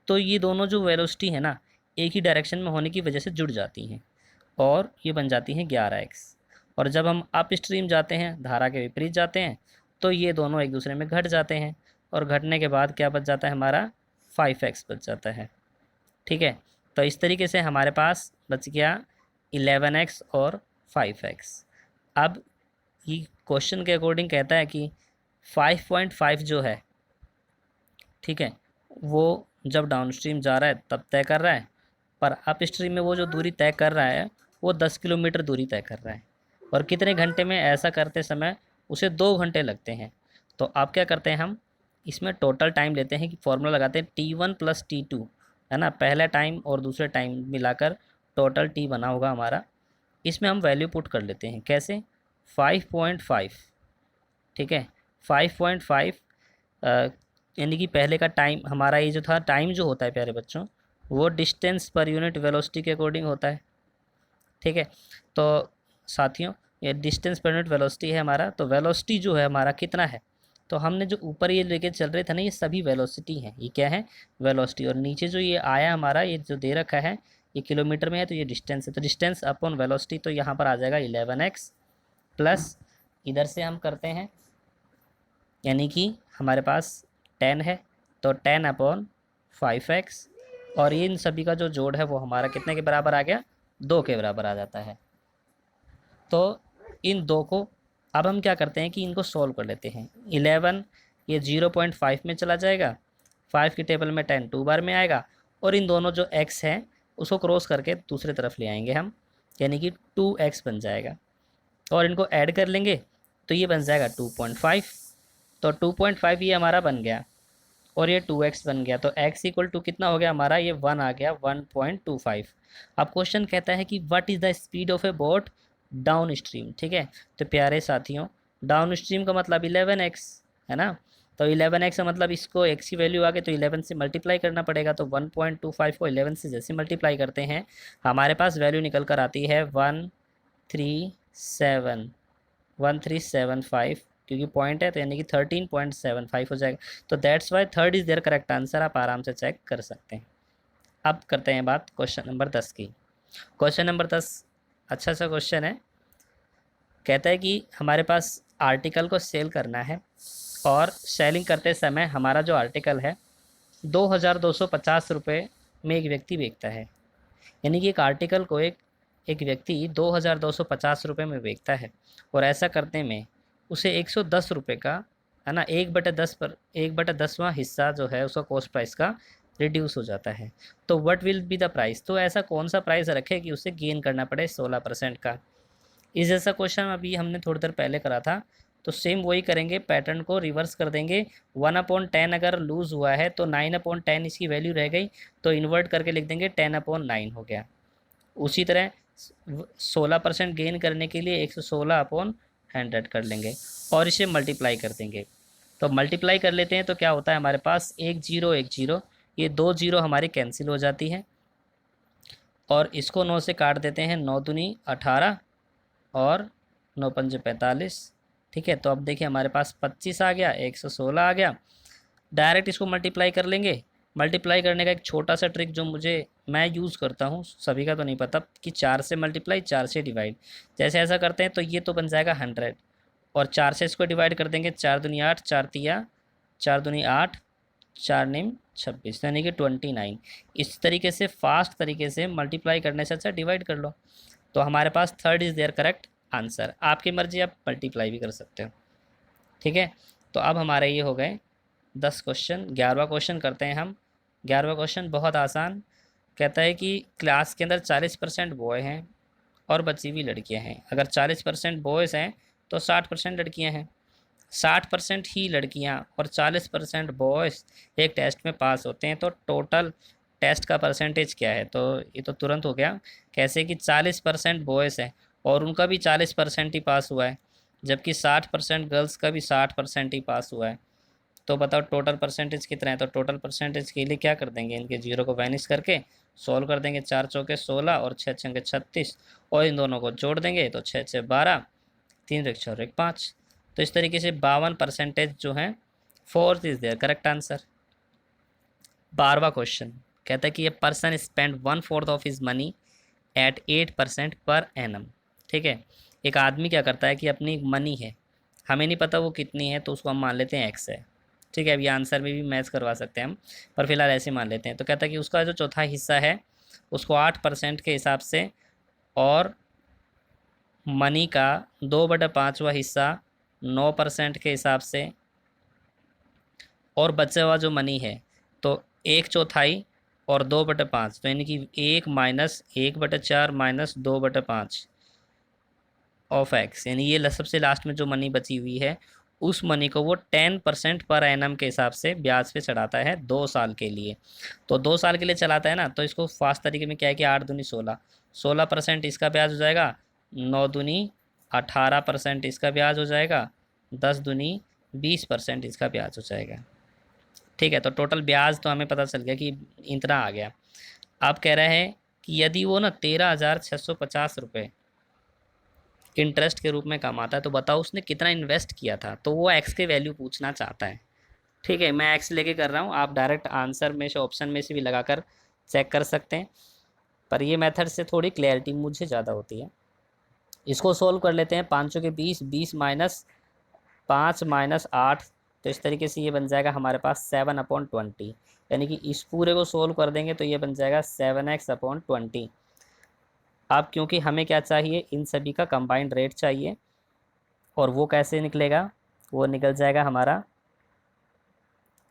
तो ये दोनों जो वेलोसिटी है ना एक ही डायरेक्शन में होने की वजह से जुड़ जाती हैं, और ये बन जाती हैं 11x। और जब हम अप स्ट्रीम जाते हैं, धारा के विपरीत जाते हैं, तो ये दोनों एक दूसरे में घट जाते हैं, और घटने के बाद क्या बच जाता है हमारा, 5x बच जाता है। ठीक है, तो इस तरीके से हमारे पास बच गया 11x और 5x। अब ये क्वेश्चन के अकॉर्डिंग कहता है कि 5.5 जो है, ठीक है, वो जब डाउन स्ट्रीम जा रहा है तब तय कर रहा है, पर अप स्ट्रीम में वो जो दूरी तय कर रहा है वो 10 किलोमीटर दूरी तय कर रहा है, और कितने घंटे में, ऐसा करते समय उसे 2 घंटे लगते हैं। तो आप क्या करते हैं, हम इसमें टोटल टाइम लेते हैं कि फॉर्मूला लगाते हैं T1 + T2, है ना, पहला टाइम और दूसरे टाइम मिलाकर टोटल T बना होगा हमारा। इसमें हम वैल्यू पुट कर लेते हैं, कैसे, 5.5। ठीक है, 5.5 यानी कि पहले का टाइम हमारा ये जो था, टाइम जो होता है प्यारे बच्चों, वो डिस्टेंस पर यूनिट वेलोसिटी के अकॉर्डिंग होता है। ठीक है, तो साथियों ये डिस्टेंस पर यूनिट वेलोसिटी है हमारा, तो वेलोसिटी जो है हमारा कितना है, तो हमने जो ऊपर ये लेके चल रहे थे ना, ये सभी वेलोसिटी हैं, ये क्या है, वेलोसिटी। और नीचे जो ये आया हमारा, ये जो दे रखा है ये किलोमीटर में है, तो ये डिस्टेंस है, तो डिस्टेंस अपॉन वेलोसिटी, तो यहाँ पर आ जाएगा 11x प्लस इधर से हम करते हैं, यानी कि हमारे पास 10 है, तो 10 अपॉन 5x, और इन सभी का जो जोड़ है वो हमारा कितने के बराबर आ गया, 2 के बराबर आ जाता है। तो इन दो को अब हम क्या करते हैं कि इनको सॉल्व कर लेते हैं। 11 ये 0.5 में चला जाएगा, 5 की टेबल में 10 2 बार में आएगा, और इन दोनों जो x हैं उसको क्रॉस करके दूसरी तरफ ले आएंगे हम, यानी कि 2x बन जाएगा, और इनको ऐड कर लेंगे तो ये बन जाएगा 2.5, तो 2.5 ये हमारा बन गया, और ये 2x बन गया, तो x इक्वल टू कितना हो गया हमारा, ये 1 आ गया, 1.25। अब क्वेश्चन कहता है कि what is the speed of A boat down stream. ठीक है, तो प्यारे साथियों डाउन स्ट्रीम का मतलब 11x है ना, तो 11x का मतलब इसको x की वैल्यू आ गई, तो 11 से मल्टीप्लाई करना पड़ेगा, तो 1.25 को 11 से जैसे मल्टीप्लाई करते हैं हमारे पास वैल्यू निकल कर आती है 1375, क्योंकि पॉइंट है तो यानी कि 13.75 हो जाएगा, तो that's why third is there correct answer, आप आराम से चेक कर सकते हैं। अब करते हैं बात क्वेश्चन नंबर 10 की। क्वेश्चन नंबर 10 अच्छा सा क्वेश्चन है, कहता है कि हमारे पास आर्टिकल को सेल करना है, और सेलिंग करते समय हमारा जो आर्टिकल है 2250 रुपये में एक व्यक्ति बेचता है, यानी कि एक आर्टिकल को एक एक व्यक्ति 2250 रुपये में बेचता है, और ऐसा करने में उसे 110 रुपये का है ना 1/10वां हिस्सा जो है उसका कॉस्ट प्राइस का रिड्यूस हो जाता है, तो what will be the price, तो ऐसा कौन सा प्राइस रखे कि उसे गेन करना पड़े 16% का। इस जैसा क्वेश्चन अभी हमने थोड़ी देर पहले करा था, तो सेम वही करेंगे, पैटर्न को रिवर्स कर देंगे। 1/10 अगर लूज़ हुआ है तो 9/10 इसकी वैल्यू रह गई, तो इन्वर्ट करके लिख देंगे 10/9 हो गया। उसी तरह 16% गेन करने के लिए 116/100 कर लेंगे, और इसे मल्टीप्लाई कर देंगे, तो मल्टीप्लाई कर लेते हैं तो क्या होता है हमारे पास 1 0 ये 2 0 हमारी कैंसिल हो जाती है, और इसको 9 से काट देते हैं, 9 दूनी 18 और 9 पंजे 45। ठीक है, तो अब देखिए हमारे पास 25 आ गया, 116 आ गया, डायरेक्ट इसको मल्टीप्लाई कर लेंगे। मल्टीप्लाई करने का एक छोटा सा ट्रिक जो मैं यूज़ करता हूँ, सभी का तो नहीं पता, कि 4 से मल्टीप्लाई 4 से डिवाइड, जैसे ऐसा करते हैं तो ये तो बन जाएगा 100, और 4 से इसको डिवाइड कर देंगे, 4 दूनी 8, 4 तिया 4 दूनी 8, 4 निम 26, यानी कि 29। इस तरीके से फास्ट तरीके से मल्टीप्लाई करने से अच्छा डिवाइड कर लो, तो हमारे पास third is there correct answer. आपकी मर्जी, आप मल्टीप्लाई भी कर सकते हो। ठीक है, तो अब हमारे ये हो गए 10 क्वेश्चन। 11वां क्वेश्चन करते हैं हम। 11वां क्वेश्चन बहुत आसान, कहता है कि क्लास के अंदर 40% बॉय हैं और बची हुई लड़कियां हैं। अगर 40% बॉयज़ हैं तो 60% लड़कियां हैं, 60% ही लड़कियां और 40% बॉयज़ एक टेस्ट में पास होते हैं, तो टोटल टेस्ट का परसेंटेज क्या है, तो ये तो तुरंत हो गया। कैसे कि 40% बॉयज़ हैं और उनका भी 40% ही पास हुआ है, जबकि 60% गर्ल्स का भी 60% ही पास हुआ है, तो बताओ टोटल परसेंटेज कितना है। तो टोटल परसेंटेज के लिए क्या कर देंगे, इनके जीरो को वैनिश करके सॉल्व कर देंगे, 4 चौके 16 और 6 छंगे 36, और इन दोनों को जोड़ देंगे तो 6 6 12, 3 एक 4 एक 5। तो इस तरीके से 52% जो है fourth is there correct answer. 12वां क्वेश्चन कहता है कि ये person spend 1/4 of his money at 8% per annum. ठीक है, एक आदमी क्या करता है कि अपनी मनी है, हमें नहीं पता वो कितनी है, तो उसको हम मान लेते हैं एक्स है। ठीक है, अब ये आंसर में भी मैच करवा सकते हैं हम, पर फिलहाल ऐसे मान लेते हैं। तो कहता है कि उसका जो चौथा हिस्सा है उसको 8% के हिसाब से, और मनी का 2/5वां हिस्सा 9% के हिसाब से, और बचा हुआ जो मनी है तो 1/4 और 2/5, तो यानी कि 1 माइनस 1/4 माइनस 2/5 ऑफ एक्स, यानी ये सबसे लास्ट में जो मनी बची हुई है उस मनी को वो 10% पर एनम के हिसाब से ब्याज पे चढ़ाता है 2 साल के लिए। तो 2 साल के लिए चलाता है ना, तो इसको फास्ट तरीके में क्या है कि 8 दूनी 16, 16% इसका ब्याज हो जाएगा, 9 दूनी 18% इसका ब्याज हो जाएगा, 10 दूनी 20% इसका ब्याज हो जाएगा। ठीक है, तो टोटल ब्याज तो हमें पता चल गया कि इतना आ गया। अब कह रहे हैं कि यदि वो ना 13,650 रुपये इंटरेस्ट के रूप में कमाता है तो बताओ उसने कितना इन्वेस्ट किया था। तो वो एक्स के वैल्यू पूछना चाहता है। ठीक है, मैं एक्स लेके कर रहा हूँ, आप डायरेक्ट आंसर में से ऑप्शन में से भी लगाकर चेक कर सकते हैं, पर ये मेथड से थोड़ी क्लैरिटी मुझे ज़्यादा होती है। इसको सोल्व कर लेते हैं। 5 के 20, 20 माइनस 5 माइनस 8, तो इस तरीके से ये बन जाएगा हमारे पास 7/20। यानी कि इस पूरे को सोल्व कर देंगे तो ये बन जाएगा 7x/20। अब क्योंकि हमें क्या चाहिए, इन सभी का कंबाइंड रेट चाहिए, और वो कैसे निकलेगा, वो निकल जाएगा हमारा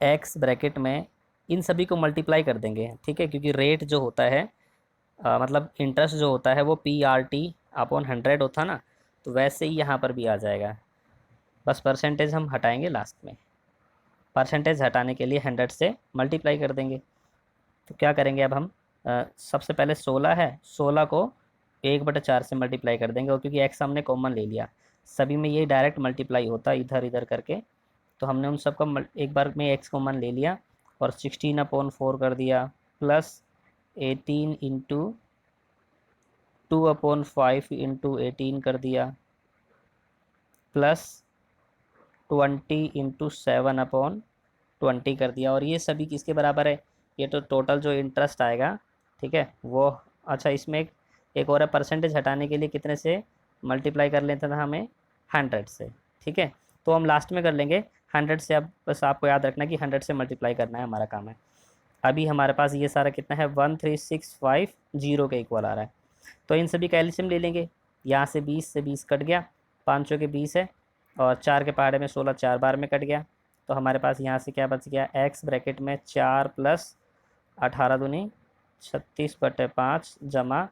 x ब्रैकेट में इन सभी को मल्टीप्लाई कर देंगे। ठीक है, क्योंकि रेट जो होता है मतलब इंटरेस्ट जो होता है वो PRT/100 होता ना, तो वैसे ही यहाँ पर भी आ जाएगा। बस परसेंटेज हम हटाएंगे लास्ट में। परसेंटेज हटाने के लिए 100 से मल्टीप्लाई कर देंगे। तो क्या करेंगे अब हम, सबसे पहले 16 है, 16 को 1/4 से मल्टीप्लाई कर देंगे, और क्योंकि एक्स हमने कॉमन ले लिया, सभी में ये डायरेक्ट मल्टीप्लाई होता है इधर इधर करके, तो हमने उन सबका एक बार में एक्स कॉमन ले लिया और 16/4 कर दिया, प्लस 18 इंटू 2/5 इंटू 18 कर दिया, प्लस 20 इंटू 7/20 कर दिया। और ये सभी किसके बराबर है, ये तो टोटल जो इंटरेस्ट आएगा, ठीक है वो। अच्छा, इसमें एक और है, परसेंटेज हटाने के लिए कितने से मल्टीप्लाई कर लेते था हमें, 100 से। ठीक है, तो हम लास्ट में कर लेंगे 100 से। अब बस आपको याद रखना कि 100 से मल्टीप्लाई करना है, हमारा काम है। अभी हमारे पास ये सारा कितना है, 13650 के इक्वल आ रहा है। तो इन सभी का एलसीएम ले लेंगे। यहाँ से 20 से 20 कट गया, 500 के 20 है, और 4 के पहाड़े में 16 4 बार में कट गया। तो हमारे पास यहाँ से क्या बच गया, एक्स ब्रैकेट में 4 प्लस 18 दूनी 36/5 जमा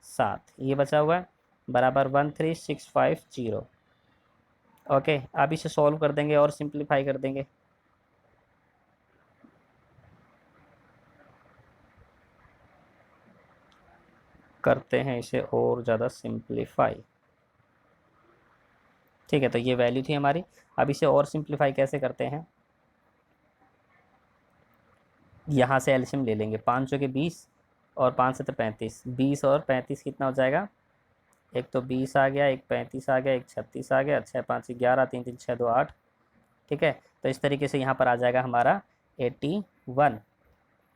7, ये बचा हुआ है, बराबर 13650। ओके, अब इसे सॉल्व कर देंगे और सिंप्लीफाई कर देंगे। करते हैं इसे और ज़्यादा सिंप्लीफाई। ठीक है, तो ये वैल्यू थी हमारी। अब इसे और सिंप्लीफाई कैसे करते हैं, यहाँ से एलसीएम ले लेंगे। 500 के 20 और 5 से तो 35, 20 और 35 कितना हो जाएगा, एक तो 20 आ गया, एक 35 आ गया, एक 36 आ गया, 6 5 11, 3 3 6 2 8। ठीक है, तो इस तरीके से यहाँ पर आ जाएगा हमारा 81।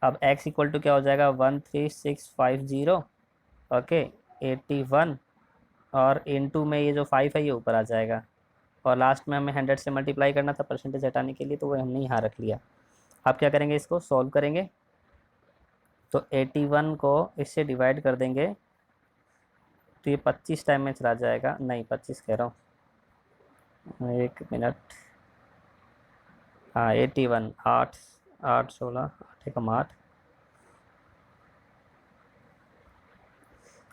अब x इक्वल टू क्या हो जाएगा, 13650। ओके, 81, और इनटू में ये जो 5 है ये ऊपर आ जाएगा, और लास्ट में हमें 100 से मल्टीप्लाई करना था परसेंटेज हटाने के लिए, तो वो हमने यहाँ रख लिया। अब क्या करेंगे, इसको सॉल्व करेंगे। तो 81 को इससे डिवाइड कर देंगे तो ये 25 टाइम में चला जाएगा, नहीं 25 कह रहा हूँ, एक मिनट। हाँ 81, 8 8 16 8 एकम 8,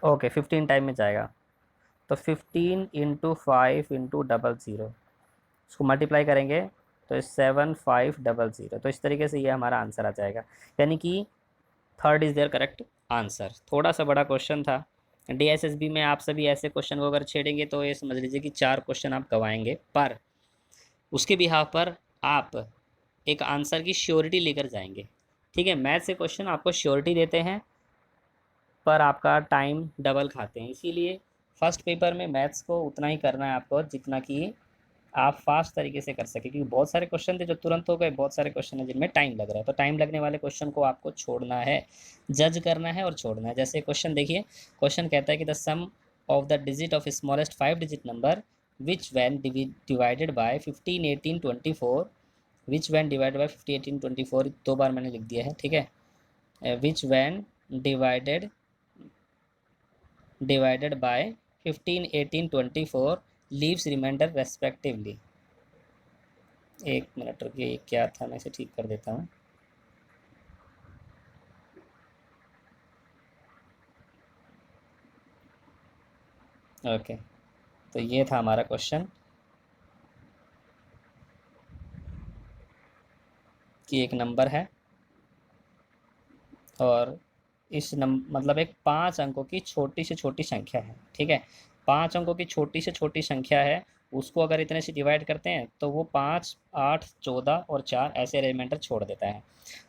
ओके 15 टाइम में जाएगा। तो 15 इंटू 5 इंटू 00, इसको मल्टीप्लाई करेंगे तो 7500। तो इस तरीके से ये हमारा आंसर आ जाएगा, यानी कि third is there correct answer. थोड़ा सा बड़ा क्वेश्चन था। डीएसएसबी में आप सभी ऐसे क्वेश्चन को अगर छेड़ेंगे तो ये समझ लीजिए कि 4 क्वेश्चन आप गवाएंगे, पर उसके बिहाफ पर आप एक आंसर की श्योरिटी लेकर जाएंगे। ठीक है, मैथ से क्वेश्चन आपको श्योरिटी देते हैं पर आपका टाइम डबल खाते हैं, इसीलिए फर्स्ट पेपर में मैथ्स को उतना ही करना है आपको जितना कि आप फास्ट तरीके से कर सके, क्योंकि बहुत सारे क्वेश्चन थे जो तुरंत हो गए, बहुत सारे क्वेश्चन है जिनमें टाइम लग रहा है। तो टाइम लगने वाले क्वेश्चन को आपको छोड़ना है, जज करना है और छोड़ना है। जैसे क्वेश्चन देखिए, क्वेश्चन कहता है कि the sum of the digit of smallest 5 digit number which when divided by 15 18 24, which when divided by 15 18 24, 2 बार मैंने लिख दिया है। ठीक है, which when divided by 15 18 24 leaves remainder respectively. एक मिनट रुकिए, क्या था, मैं इसे ठीक कर देता हूँ। ओके, तो ये था हमारा क्वेश्चन कि एक नंबर है और इस मतलब एक 5 अंकों की छोटी से छोटी संख्या है। ठीक है, 5 अंकों की छोटी से छोटी संख्या है, उसको अगर इतने से डिवाइड करते हैं तो वो 5, 8, 14 और 4 ऐसे रिमाइंडर छोड़ देता है।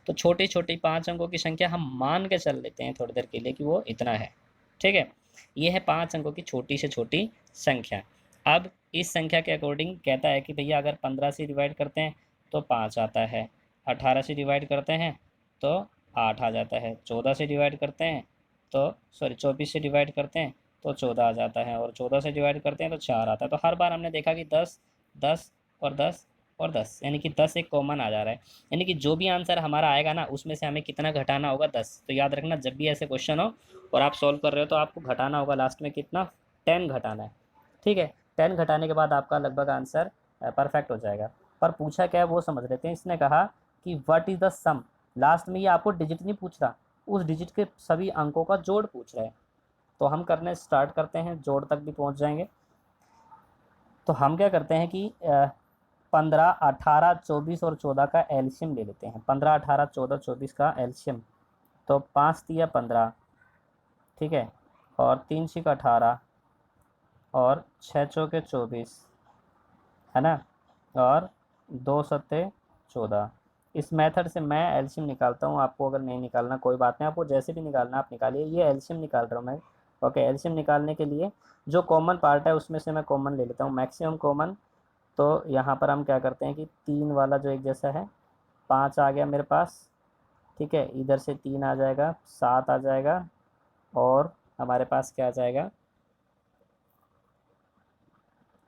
तो छोटी छोटी 5 अंकों की संख्या हम मान के चल लेते हैं थोड़ी देर के लिए कि वो इतना है। ठीक है, ये है 5 अंकों की छोटी से छोटी संख्या। अब इस संख्या के अकॉर्डिंग कहता है कि भैया अगर 15 से डिवाइड करते हैं तो 5 आता है, 18 से डिवाइड करते हैं तो 8 आ जाता है, 14 से डिवाइड करते हैं तो 24 से डिवाइड करते हैं तो 14 आ जाता है, और 14 से डिवाइड करते हैं तो 4 आता है। तो हर बार हमने देखा कि 10, 10 और 10 और 10, यानी कि 10 एक कॉमन आ जा रहा है। यानी कि जो भी आंसर हमारा आएगा ना उसमें से हमें कितना घटाना होगा, 10। तो याद रखना, जब भी ऐसे क्वेश्चन हो और आप सॉल्व कर रहे हो तो आपको घटाना होगा लास्ट में कितना, 10 घटाना है। ठीक है, 10 घटाने के बाद आपका लगभग आंसर परफेक्ट हो जाएगा। पर पूछा क्या है वो समझ लेते हैं। इसने कहा कि what is the sum, last में ये आपको डिजिट नहीं पूछ रहा, उस डिजिट के सभी अंकों का जोड़ पूछ रहा है। तो हम करने स्टार्ट करते हैं, जोड़ तक भी पहुंच जाएंगे। तो हम क्या करते हैं कि 15, 18, 24 और 14 का एल्शियम ले लेते हैं। 15, 18, 14, 24 का एल्शियम, तो 5 तिया 15, ठीक है, और 3 छिक 18 और 6 चौके 24, है ना, और 2 सत्ते 14। इस मेथड से मैं एल्शियम निकालता हूँ। आपको अगर नहीं निकालना कोई बात नहीं, आपको जैसे भी निकालना आप निकालिए। ये एल्शियम निकाल रहा हूँ मैं। ओके, एल्शियम निकालने के लिए जो कॉमन पार्ट है उसमें से मैं कॉमन ले लेता हूँ, मैक्सिमम कॉमन। तो यहाँ पर हम क्या करते हैं कि 3 वाला जो एक जैसा है, 5 आ गया मेरे पास, ठीक है, इधर से 3 आ जाएगा, 7 आ जाएगा, और हमारे पास क्या आ जाएगा,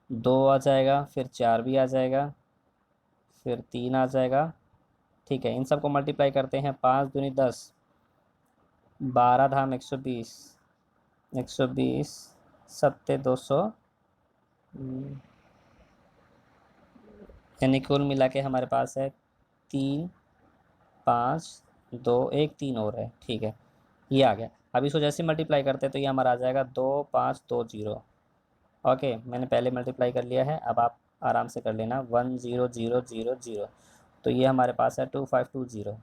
2 आ जाएगा, फिर 4 भी आ जाएगा, फिर 3 आ जाएगा। ठीक है, इन सबको मल्टीप्लाई करते हैं, 5 दूनी 10, 12 धाम 120, 120 सत्ते 200, यानी कुल मिला के हमारे पास है 3, 5, 2, 1, 3 और है। ठीक है, ये आ गया। अब इसको जैसे मल्टीप्लाई करते हैं तो ये हमारा आ जाएगा 2, 5, 2, 0। ओके, मैंने पहले मल्टीप्लाई कर लिया है, अब आप आराम से कर लेना, 1, 0, 0, 0, 0। तो ये हमारे पास है 2520।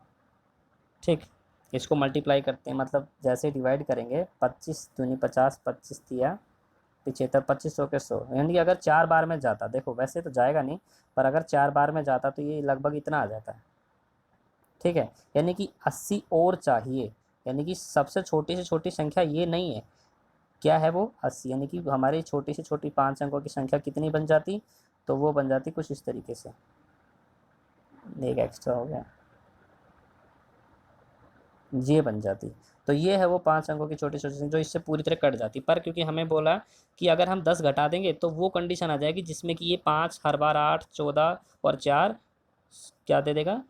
ठीक, इसको मल्टीप्लाई करते हैं, मतलब जैसे डिवाइड करेंगे, 25 दूनी 50, 25 तिया 75, 25 के 100, यानी कि अगर 4 बार में जाता, देखो वैसे तो जाएगा नहीं, पर अगर 4 बार में जाता तो ये लगभग इतना आ जाता है। ठीक है, यानी कि 80 और चाहिए, यानी कि सबसे छोटी से छोटी संख्या ये नहीं है, क्या है वो, 80। यानी कि हमारी छोटी से छोटी 5 अंकों की संख्या कितनी बन जाती, तो वो बन जाती कुछ इस तरीके से, एक एक्स्ट्रा हो गया, ये बन जाती। तो ये है वो 5 अंकों की छोटी छोटी संख्या जो इससे पूरी तरह कट जाती। पर क्योंकि हमें बोला कि अगर हम 10 घटा देंगे तो वो कंडीशन आ जाएगी जिसमें कि ये 5 हर बार 8, 14 और 4 क्या दे देगा,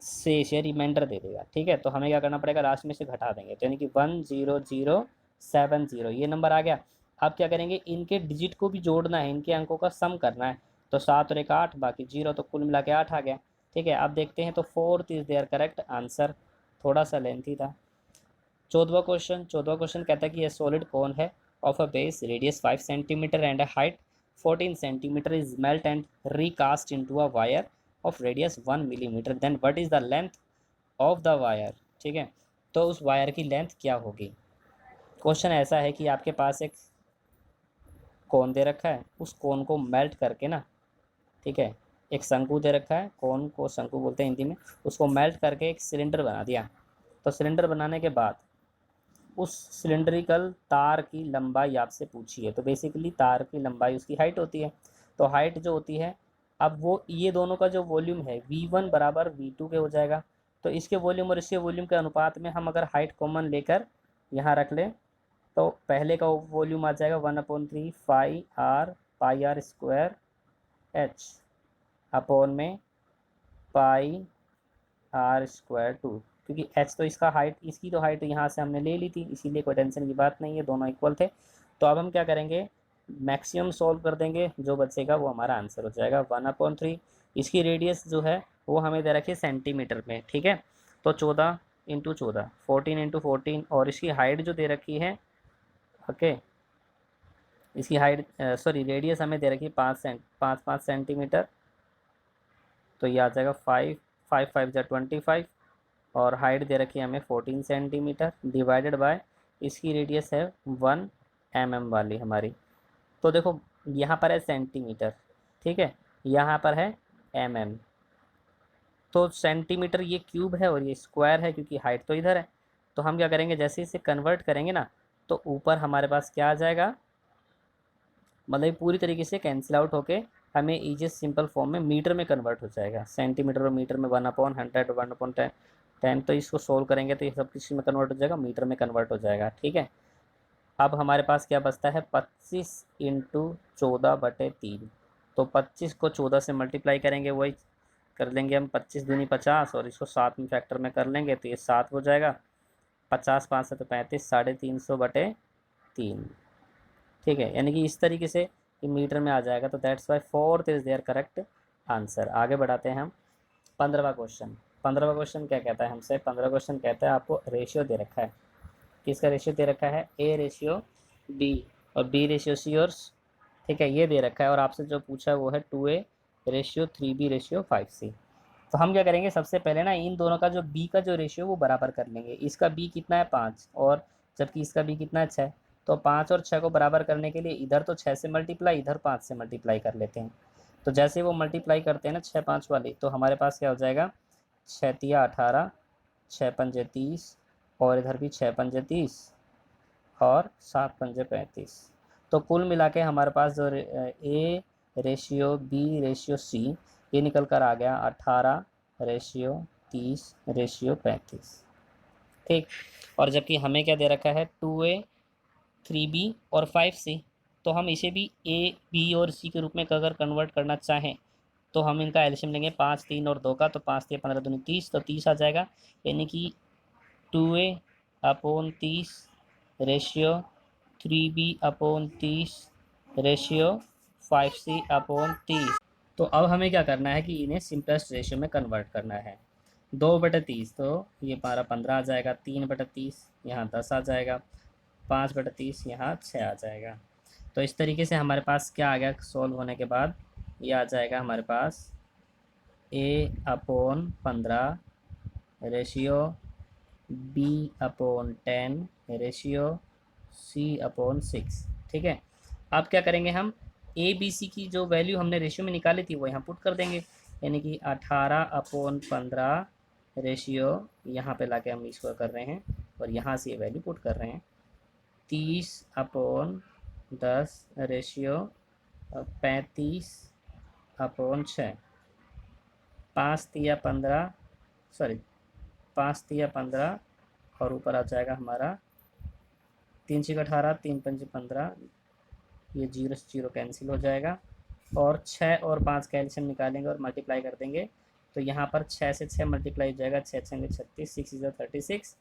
शेष या रिमाइंडर दे देगा। ठीक है, तो हमें क्या करना पड़ेगा, लास्ट में से घटा देंगे, तो यानी कि 10070 ये नंबर आ गया। अब क्या करेंगे, इनके डिजिट को भी जोड़ना है, इनके अंकों का सम करना है। तो 7 और 1 8, बाकी 0, तो कुल मिला के 8 आ गया। ठीक है, अब देखते हैं, तो 4th is there correct answer. थोड़ा सा लेंथी था। 14वां क्वेश्चन कहता है कि यह सॉलिड कौन है of a base radius 5 centimetre and height 14 centimetre is melt and recast into a wire of radius 1 millimetre, then what is the length of the wire. ठीक है, तो उस वायर की लेंथ क्या होगी। क्वेश्चन ऐसा है कि आपके पास एक कोन दे रखा है, उस कोन को मेल्ट करके ना, ठीक है, एक शंकु दे रखा है, कोन को शंकु बोलते हैं हिंदी में, उसको मेल्ट करके एक सिलेंडर बना दिया। तो सिलेंडर बनाने के बाद उस सिलेंड्रिकल तार की लंबाई आपसे पूछी है। तो बेसिकली तार की लंबाई उसकी हाइट होती है। तो हाइट जो होती है, अब वो ये दोनों का जो वॉल्यूम है V1 बराबर V2 के हो जाएगा। तो इसके वॉल्यूम और इसके वॉल्यूम के अनुपात में हम अगर हाइट कॉमन लेकर यहाँ रख लें तो पहले का वॉल्यूम आ जाएगा 1/3 phi R pi R square H upon में पाई आर स्क्वायर 2, क्योंकि एच तो इसका हाइट, इसकी तो हाइट यहाँ से हमने ले ली थी, इसीलिए कोई टेंशन की बात नहीं है, दोनों इक्वल थे। तो अब हम क्या करेंगे, मैक्सिमम सॉल्व कर देंगे, जो बचेगा वो हमारा आंसर हो जाएगा 1/3। इसकी रेडियस जो है वो हमें दे रखी है सेंटीमीटर में। ठीक है, तो 14 × 14, 14 × 14, और इसकी हाइट जो दे रखी है, ओके, इसकी हाइट सॉरी रेडियस हमें दे रखी है 5 सेंटीमीटर। तो ये आ जाएगा 5, 5 5 जा 25, और हाइट दे रखी है हमें 14 सेंटीमीटर, डिवाइडेड बाय इसकी रेडियस है 1 mm वाली हमारी। तो देखो यहाँ पर है सेंटीमीटर, ठीक है, यहाँ पर है mm। तो सेंटीमीटर ये क्यूब है और ये स्क्वायर है, क्योंकि हाइट तो इधर है। तो हम क्या करेंगे, जैसे इसे कन्वर्ट करेंगे ना, तो ऊपर हमारे पास क्या आ जाएगा, मतलब ये पूरी तरीके से कैंसिल आउट होके हमें इजीएस्ट सिंपल फॉर्म में मीटर में कन्वर्ट हो जाएगा। सेंटीमीटर और मीटर में 1/100 1/10, तो इसको सोल्व करेंगे तो ये सब किसी में कन्वर्ट हो जाएगा, मीटर में कन्वर्ट हो जाएगा, ठीक है। अब हमारे पास क्या बचता है, 25 इंटू 14/3। तो 25 को 14 से मल्टीप्लाई करेंगे, वही कर लेंगे हम, 25 दूनी 50, और इसको 7 में फैक्टर में कर लेंगे तो ये 7 हो जाएगा। 50 5 से तो 35, 350/3, ठीक है। यानी कि इस तरीके से ये मीटर में आ जाएगा। तो that's why fourth is there correct answer. आगे बढ़ाते हैं हम 15वां क्वेश्चन। 15वां क्वेश्चन क्या कहता है हमसे, 15वां क्वेश्चन कहता है आपको रेशियो दे रखा है। किसका रेशियो दे रखा है, ए रेशियो बी और बी रेशियो सी और, ठीक है, ये दे रखा है। और आपसे जो पूछा है वो है 2A ratio 3B ratio 5C। तो हम क्या करेंगे, सबसे पहले ना इन दोनों का जो बी का जो रेशियो वो बराबर कर लेंगे। इसका बी कितना है 5, और जबकि इसका बी कितना है 6। तो 5 और 6 को बराबर करने के लिए इधर तो 6 से मल्टीप्लाई, इधर 5 से मल्टीप्लाई कर लेते हैं। तो जैसे वो मल्टीप्लाई करते हैं ना 6 5 वाली, तो हमारे पास क्या हो जाएगा, 6 तिया 18, 6 पंजे 30, और इधर भी 6 पंजे 30 और 7 पंजे 35। तो कुल मिला के हमारे पास जो A ratio B ratio C ये निकल कर आ गया 18 रेशियो 30 रेशियो 35, ठीक। और जबकि हमें क्या दे रखा है 2A 3B और 5C। तो हम इसे भी ए बी और सी के रूप में अगर कन्वर्ट करना चाहें तो हम इनका एल्शियम लेंगे 5 3 और 2 का। तो 5 3 15 दूनी 30, तो 30 आ जाएगा। यानी कि 2A/30 ratio 3B/30 ratio 5C/30। तो अब हमें क्या करना है कि इन्हें सिंपलेस्ट रेशियो में कन्वर्ट करना है। 2/30, तो ये 12 15 आ जाएगा। 3/30 यहाँ 10 आ जाएगा। 5/30 यहाँ 6 आ जाएगा। तो इस तरीके से हमारे पास क्या आ गया, सॉल्व होने के बाद ये आ जाएगा हमारे पास A/15 ratio B/10 ratio C/6, ठीक है। अब क्या करेंगे हम, ए बी सी की जो वैल्यू हमने रेशियो में निकाली थी वो यहाँ पुट कर देंगे। यानी कि 18/15 रेशियो यहाँ पे लाके हम इसको कर रहे हैं और यहाँ से ये वैल्यू पुट कर रहे हैं। 30/10 रेशियो 35/6। 5 तिया 15, सॉरी 5 तिया 15, और ऊपर आ जाएगा हमारा 3 छः 18, 3 पंजे 15, ये जीरो से जीरो कैंसिल हो जाएगा। और 6 और 5 का एल्शियम निकालेंगे और मल्टीप्लाई कर देंगे। तो यहाँ पर 6 से 6 मल्टीप्लाई हो जाएगा, 6 छंगे 36, 6 इज़ 36,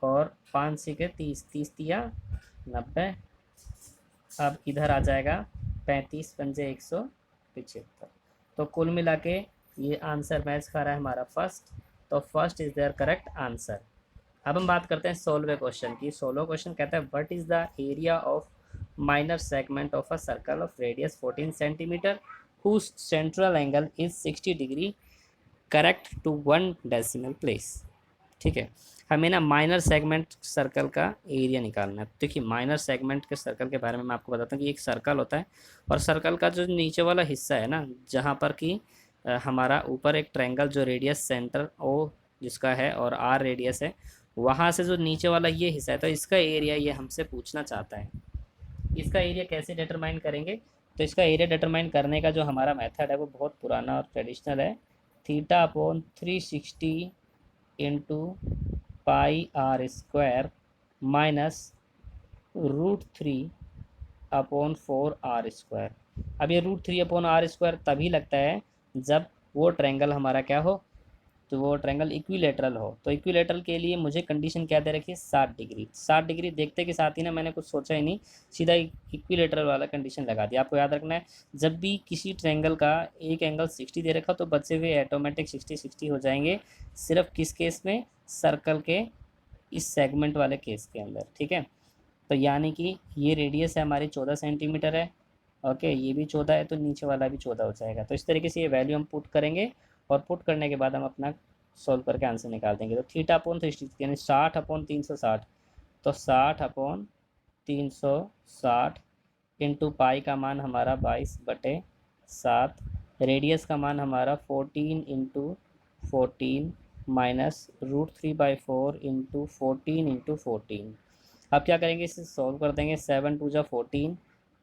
और 5 6 30, 30 तिया 90। अब इधर आ जाएगा 35 पंजे 175। तो कुल मिला के ये आंसर मैच खा रहा है हमारा फर्स्ट। तो first is there correct answer. अब हम बात करते हैं 16वें क्वेश्चन की। 16वां क्वेश्चन कहता है what is the area of minor segment of a circle of radius 14 centimetre whose central angle is 60 degree correct to 1 decimal place, ठीक है। हमें ना माइनर सेगमेंट सर्कल का एरिया निकालना है। देखिए माइनर सेगमेंट के सर्कल के बारे में मैं आपको बताता हूँ कि एक सर्कल होता है, और सर्कल का जो नीचे वाला हिस्सा है ना, जहाँ पर कि हमारा ऊपर एक ट्रायंगल जो रेडियस सेंटर ओ जिसका है और आर रेडियस है, वहाँ से जो नीचे वाला ये हिस्सा है, तो इसका एरिया ये हमसे पूछना चाहता है। इसका एरिया कैसे डिटरमाइन करेंगे, तो इसका एरिया डिटरमाइन करने का जो हमारा मेथड है वो बहुत पुराना और ट्रेडिशनल है। θ/360 इंटू πr² माइनस √3/4r²। अब ये √3/r² तभी लगता है जब वो ट्रायंगल हमारा क्या हो, तो वो ट्रायंगल इक्विलेटरल हो। तो इक्विलेटरल के लिए मुझे कंडीशन क्या दे रखी है, 60 डिग्री। 60 डिग्री देखते के साथ ही ना मैंने कुछ सोचा ही नहीं, सीधा इक्विलेटरल वाला कंडीशन लगा दिया। आपको याद रखना है जब भी किसी ट्रायंगल का एक एंगल 60 दे रखा तो बचे हुए ऑटोमेटिक 60 60 हो जाएंगे, सिर्फ किस केस में, सर्कल के इस सेगमेंट वाले केस के अंदर, ठीक है। तो यानी कि ये रेडियस है हमारी 14 सेंटीमीटर है, ओके, ये भी 14 है, तो नीचे वाला भी 14 हो जाएगा। तो इस तरीके से ये वैल्यू हम पुट करेंगे और पुट करने के बाद हम अपना सॉल्व करके आंसर निकाल देंगे। तो θ/360 यानी 60/360, तो 60/360 इंटू पाई का मान हमारा 22/7, रेडियस का मान हमारा 14 इंटू 14 माइनस √3/4 इंटू 14 अब क्या करेंगे, इसे सॉल्व कर देंगे। 7 2 जा 14,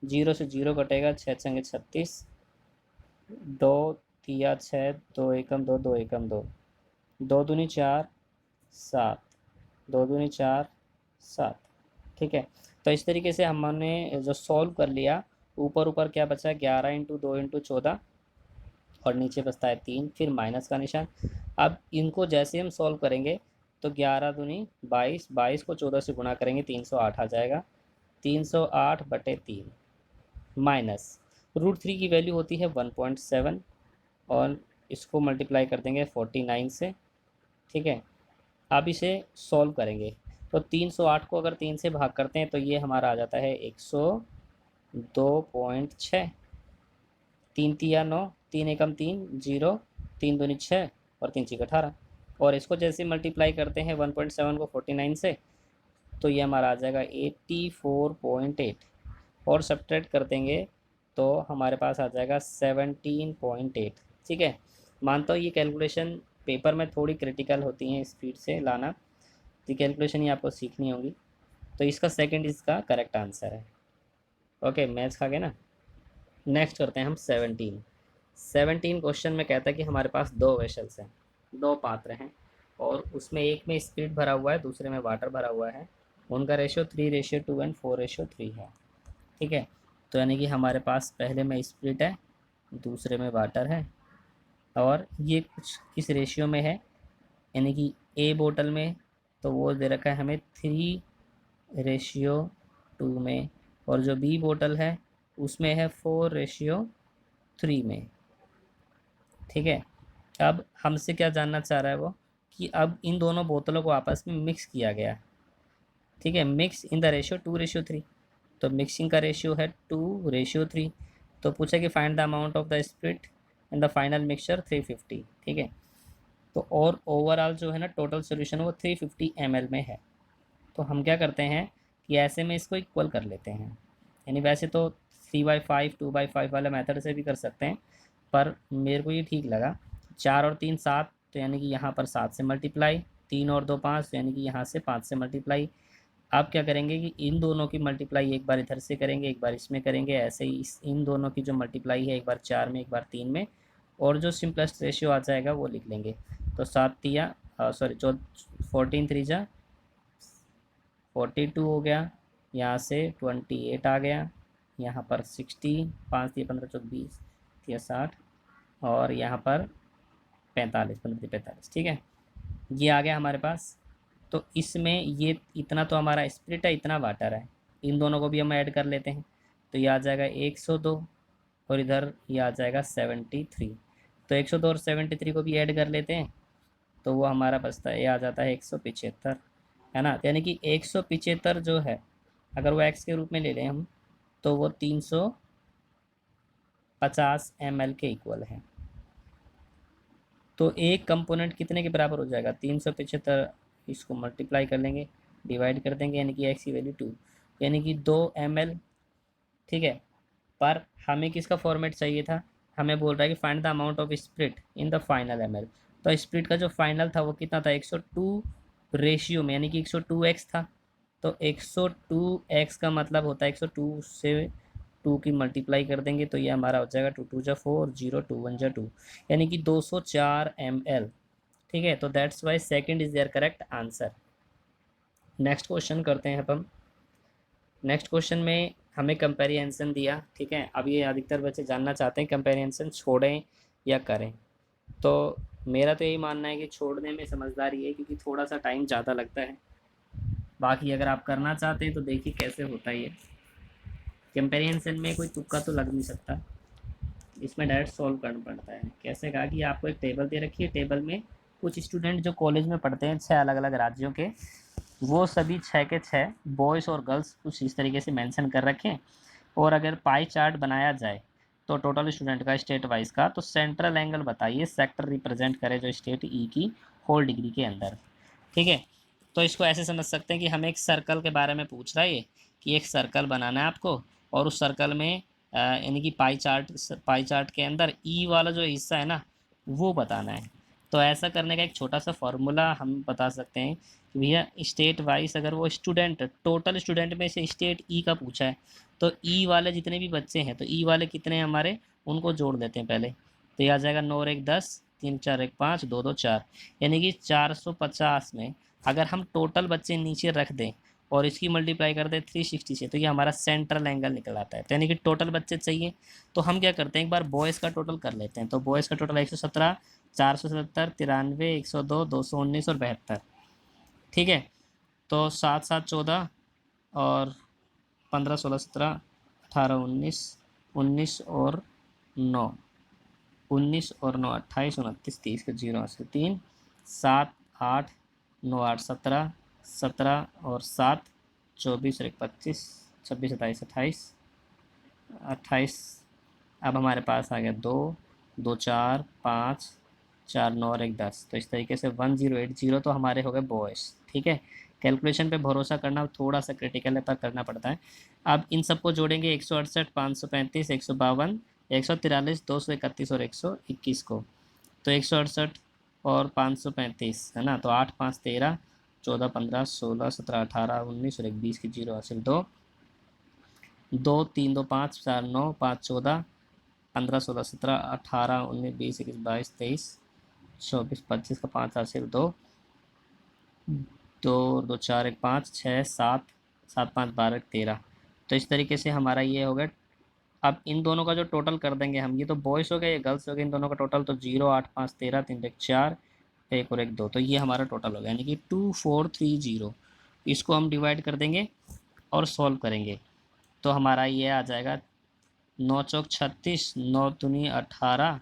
0 से 0 कटेगा, 6 छंगे 36, 2 तिया 6, 2 एकम 2, 2 एकम 2, 2 दूनी 4 7, 2 दूनी 4 7। ठीक है, तो इस तरीके से हमने जो सॉल्व कर लिया, ऊपर ऊपर क्या बचा, 11 इंटू 2 इंटू 14 और नीचे बचता है 3, फिर माइनस का निशान। अब इनको जैसे हम सॉल्व करेंगे तो 11 दूनी 22, 22 को 14 से गुणा करेंगे 308 आ जाएगा, 308/3 माइनस √3 की वैल्यू होती है 1.7 और इसको मल्टीप्लाई कर देंगे 49 से। ठीक है, अब इसे सॉल्व करेंगे तो 308 को अगर 3 से भाग करते हैं तो ये हमारा आ जाता है 102.6, 3 तिया 9, 3 एकम 3, 0, 3 दूनी 6 और 3 छीक 18। और इसको जैसे मल्टीप्लाई करते हैं 1.7 को 49 से तो ये हमारा आ जाएगा 84.8 और सब्ट्रैक्ट कर देंगे तो हमारे पास आ जाएगा 17.8। ठीक है, मानता हूँ ये कैलकुलेशन पेपर में थोड़ी क्रिटिकल होती हैं, स्पीड से लाना, तो कैलकुलेशन ही आपको सीखनी होगी। तो इसका सेकंड इसका करेक्ट आंसर है। ओके, मैथ्स खा गए ना। नेक्स्ट करते हैं हम 17 क्वेश्चन में कहता है कि हमारे पास 2 वेसल्स हैं, 2 पात्र हैं और उसमें एक में स्पिरिट भरा हुआ है, दूसरे में वाटर भरा हुआ है। उनका रेशियो 3:2 एंड 4:3 है। ठीक है, तो यानी कि हमारे पास पहले में स्पिरिट है, दूसरे में वाटर है और ये कुछ किस रेशियो में है, यानी कि ए बोतल में तो वो दे रखा है हमें 3:2 में और जो बी बोतल है उसमें है 4:3 में। ठीक है, अब हमसे क्या जानना चाह रहा है वो कि अब इन दोनों बोतलों को आपस में मिक्स किया गया। ठीक है, मिक्स इन द रेशियो 2:3, तो मिक्सिंग का रेशियो है 2:3। तो पूछा कि find the amount of the spirit in the final mixture 350। ठीक है, तो और ओवरऑल जो है ना टोटल सोल्यूशन वो 350 ml में है। तो हम क्या करते हैं कि ऐसे में इसको इक्वल कर लेते हैं, यानी वैसे तो 3/5 2/5 वाला मेथड से भी कर सकते हैं पर मेरे को ये ठीक लगा। 4 और 3 7, तो यानी कि यहाँ पर 7 से मल्टीप्लाई, 3 और 2 5, तो यानी कि यहाँ से 5 से मल्टीप्लाई। आप क्या करेंगे कि इन दोनों की मल्टीप्लाई एक बार इधर से करेंगे, एक बार इसमें करेंगे, ऐसे ही इन दोनों की जो मल्टीप्लाई है एक बार 4 में एक बार 3 में, और जो सिंपलेस्ट रेशियो आ जाएगा वो लिख लेंगे। तो 7 तिया सॉरी जो 14 3 जा 42 हो गया, यहाँ से 28 आ गया, यहाँ पर 60, 5 तिया 15 14 20 तिया 60 और यहाँ पर 45 15 तिया 45। ठीक है, ये आ गया हमारे पास। तो इसमें ये इतना तो हमारा स्पिरिट है, इतना वाटर है, इन दोनों को भी हम ऐड कर लेते हैं तो ये आ जाएगा 102 और इधर ये आ जाएगा 73। तो 102 और 73 को भी ऐड कर लेते हैं तो वो हमारा बचता है, ये आ जाता है 175, है ना। यानी कि 175 जो है अगर वो एक्स के रूप में ले लें हम तो वो 350 ml के इक्वल है। तो एक कंपोनेंट कितने के बराबर हो जाएगा, 375, इसको मल्टीप्लाई कर लेंगे, डिवाइड कर देंगे, यानी कि एक्स की वैल्यू 2, यानी कि 2 ml। ठीक है, पर हमें किसका फॉर्मेट चाहिए था, हमें बोल रहा है कि find the amount of spirit in the final ml। तो स्प्रिट का जो फाइनल था वो कितना था, 102 रेशियो में, यानी कि 102x था। तो 102x का मतलब होता है 102 से 2 की मल्टीप्लाई कर देंगे तो ये हमारा हो जाएगा 2 2 जा 4, 0 2 1 जा 2, यानी कि 204 ml। ठीक है, तो that's why second is there correct answer. Next question करते हैं अपन। नेक्स्ट क्वेश्चन में हमें कंपेरिजन दिया। ठीक है, अब ये अधिकतर बच्चे जानना चाहते हैं कंपेरिजन छोड़ें या करें। तो मेरा तो यही मानना है कि छोड़ने में समझदारी है क्योंकि थोड़ा सा टाइम ज़्यादा लगता है। बाकी अगर आप करना चाहते हैं तो देखिए कैसे होता है। ये कंपेरिजन में कोई तुक्का तो लग नहीं सकता, इसमें डायरेक्ट सॉल्व करना पड़ता है। कैसे कहा कि आपको एक टेबल दे रखी है, टेबल में कुछ स्टूडेंट जो कॉलेज में पढ़ते हैं 6 अलग अलग राज्यों के, वो सभी 6 के 6 बॉयज़ और गर्ल्स कुछ इस तरीके से मेंशन कर रखें। और अगर पाई चार्ट बनाया जाए तो टोटल स्टूडेंट का स्टेट वाइज का, तो सेंट्रल एंगल बताइए सेक्टर रिप्रेजेंट करे जो स्टेट ई की होल डिग्री के अंदर। ठीक है, तो इसको ऐसे समझ सकते हैं कि हमें एक सर्कल के बारे में पूछ रहा है ये, कि एक सर्कल बनाना है आपको और उस सर्कल में यानी कि पाई चार्ट के अंदर ई वाला जो हिस्सा है ना वो बताना है। तो ऐसा करने का एक छोटा सा फॉर्मूला हम बता सकते हैं कि भैया स्टेट वाइज अगर वो स्टूडेंट टोटल स्टूडेंट में से स्टेट ई का पूछा है तो ई वाले जितने भी बच्चे हैं तो ई वाले कितने हैं हमारे, उनको जोड़ देते हैं पहले। तो ये आ जाएगा 9 और 1 10, 3 4 1 5, 2 2 4, यानी कि 450 में अगर हम टोटल बच्चे नीचे रख दें और इसकी मल्टीप्लाई कर दें 360 से तो ये हमारा सेंट्रल एंगल निकल आता है। तो यानी कि टोटल बच्चे चाहिए तो हम क्या करते हैं एक बार बॉयज़ का टोटल कर लेते हैं। तो बॉयज़ का टोटल 117, 477, 93, 102, 219 और 72। ठीक है, तो 7 7 14 और 15 16 17 18 19, 19 और 9, 19 और 9 28 29 30 के 0 से 3 7 8 9 8 17, 17 और 7 24 और 1 25, 26 27 28, 28। अब हमारे पास आ गया 2 2 4 5 4 9 और 1 10। तो इस तरीके से 1080 तो हमारे हो गए बॉयज़। ठीक है, कैलकुलेशन पे भरोसा करना थोड़ा सा क्रिटिकल है पर करना पड़ता है। अब इन सबको जोड़ेंगे 168 535 152 143 231 और 121 को। तो 168 और 535 है ना, तो 8 5 13 14 15 16 17 18 19 और 1 20 की 0 हासिल 2 2 3 2 5 4 9 5 14 15 16 17 18 19 20 21 22 23 24 25 का 5 हासिल 2 2 2 4 1 5 6 7 7 5 12 13। तो इस तरीके से हमारा ये हो गया। अब इन दोनों का जो टोटल कर देंगे हम, ये तो बॉयज़ हो गए ये गर्ल्स हो गए, इन दोनों का टोटल तो 0 8 5 13 3 1 4 1 और 1 2, तो ये हमारा टोटल हो गया यानी कि 2430। इसको हम डिवाइड कर देंगे और सॉल्व करेंगे तो हमारा ये आ जाएगा 9 चौक 36, 9 दूनी 18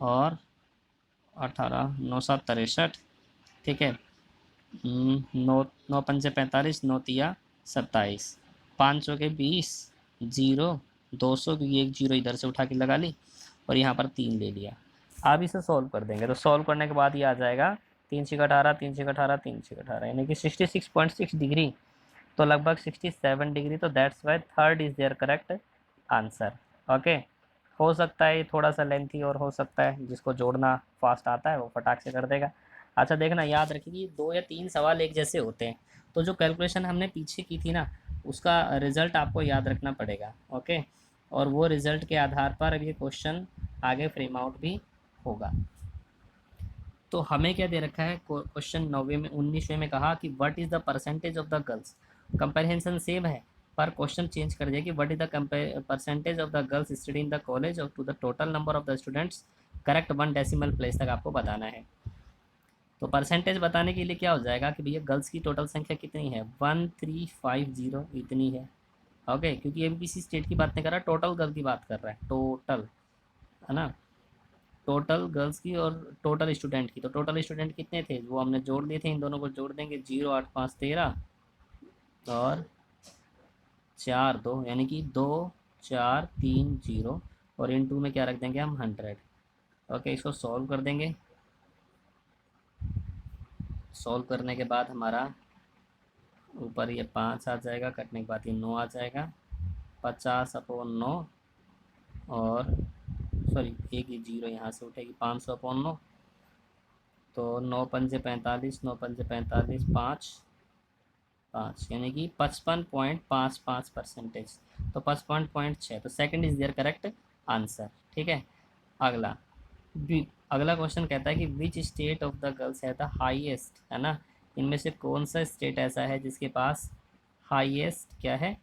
और 18 9 7 63। ठीक है, 9 9 पंजे 45, 9 तिया 27, 5 चौके 20, 0 200 क्योंकि एक जीरो इधर से उठा के लगा ली और यहाँ पर 3 ले लिया। अब इसे सॉल्व कर देंगे तो सॉल्व करने के बाद ये आ जाएगा 3 छः 18, 3 छः 18, 3 छः 18 यानी कि 66.6 डिग्री, तो लगभग 67 डिग्री। तो that's why third is there correct answer. Okay, हो सकता है थोड़ा सा लेंथी और हो सकता है जिसको जोड़ना फास्ट आता है वो फटाक से कर देगा। अच्छा देखना, याद रखिए कि 2 या 3 सवाल एक जैसे होते हैं तो जो कैलकुलेशन हमने पीछे की थी ना उसका रिज़ल्ट आपको याद रखना पड़ेगा। ओके, और वो रिज़ल्ट के आधार पर अब ये क्वेश्चन आगे फ्रेम आउट भी होगा। तो हमें क्या दे रखा है क्वेश्चन 9वें में 19वें में कहा कि what is the percentage of the girls, comparison same है पर क्वेश्चन चेंज कर दिया कि what is the percentage of the girls study in the college और to the total number of the students, correct 1 decimal place तक आपको बताना है। तो परसेंटेज बताने के लिए क्या हो जाएगा कि भैया गर्ल्स की टोटल संख्या कितनी है 1350 इतनी है। ओके, क्योंकि ये किसी स्टेट की बात नहीं कर रहा, टोटल गर्ल की बात कर रहा है, टोटल है ना, टोटल गर्ल्स की और टोटल स्टूडेंट की। तो टोटल स्टूडेंट कितने थे वो हमने जोड़ दिए थे, इन दोनों को जोड़ देंगे 0 8 5 13 और 4 2 यानी कि 2 4 3 0 और इन टू में क्या रख देंगे हम 100। ओके, इसको सॉल्व कर देंगे। सॉल्व करने के बाद हमारा ऊपर ये 5 आ जाएगा, कटने के बाद ये 9 आ जाएगा, 50/9 और सॉरी एक ये 0 यहाँ से उठेगी 500/9। तो 9 पंजे 45, 9 पंजे 45, 5 5 यानी कि 55.55%। तो 55.6, तो second is there correct answer. ठीक है, अगला अगला क्वेश्चन कहता है कि which state of the girls है द हाईएस्ट, है ना, इनमें से कौन सा स्टेट ऐसा है जिसके पास हाईएस्ट क्या है,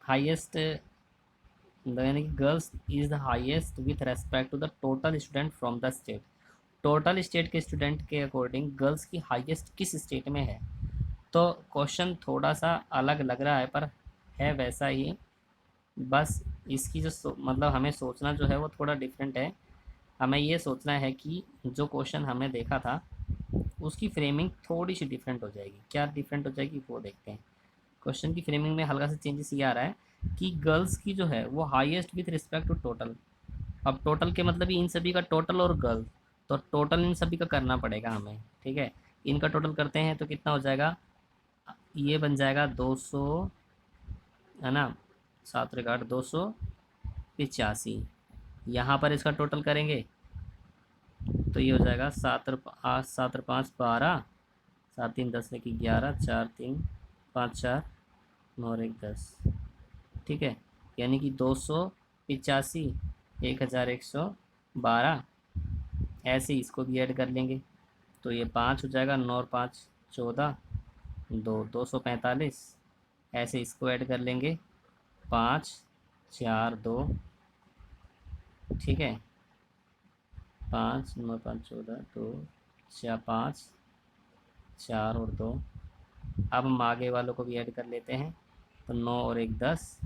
हाईएस्ट यानी कि girls is the highest with respect to the total student from the state. Total state के स्टूडेंट के अकॉर्डिंग गर्ल्स की हाईएस्ट किस स्टेट में है। तो क्वेश्चन थोड़ा सा अलग लग रहा है पर है वैसा ही, बस इसकी जो मतलब हमें सोचना जो है वो थोड़ा डिफरेंट है। हमें ये सोचना है कि जो क्वेश्चन हमने देखा था उसकी फ्रेमिंग थोड़ी सी डिफरेंट हो जाएगी। क्या डिफरेंट हो जाएगी वो देखते हैं। क्वेश्चन की फ्रेमिंग में हल्का सा चेंजेस ये आ रहा है कि गर्ल्स की जो है वो highest with respect to total. अब टोटल के मतलब ही इन सभी का टोटल और गर्ल, तो टोटल इन सभी का करना पड़ेगा हमें। ठीक है, इनका टोटल करते हैं तो कितना हो जाएगा, ये बन जाएगा 200 है ना। 7 285। यहाँ पर इसका टोटल करेंगे तो ये हो जाएगा 7 और 5 12, 7 3 10 1 11, 4 3 5 4, 9 और 1 10। ठीक है, यानी कि 285, 1112, ऐसे इसको भी ऐड कर लेंगे तो ये 5 हो जाएगा, 9 और 5 14, 2 245, ऐसे इसको ऐड कर लेंगे 5 4 2। ठीक है, 5 9 5 14 2 4 5 4 और 2। अब हम आगे वालों को भी ऐड कर लेते हैं तो 9 और 1 10,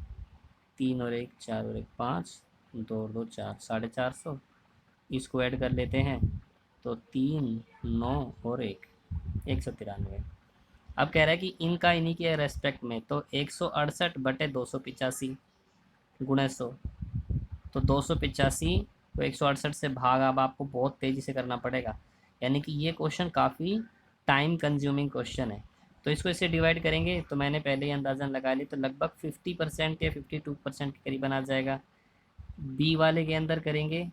3 और 1 4 और 1 5, 2 और 2 4, 450। इसको ऐड कर लेते हैं तो 3 9 और 1 193। अब कह रहा है कि इनका इन्हीं के रेस्पेक्ट में तो 168/285 गुणे 100, तो 285 को 168 से भाग अब आपको बहुत तेज़ी से करना पड़ेगा, यानी कि ये क्वेश्चन काफ़ी टाइम कंज्यूमिंग क्वेश्चन है। तो इसको इससे डिवाइड करेंगे तो मैंने पहले ही अंदाज़ा लगा ली, तो लगभग 50% या 52% के करीबन आ जाएगा। बी वाले के अंदर करेंगे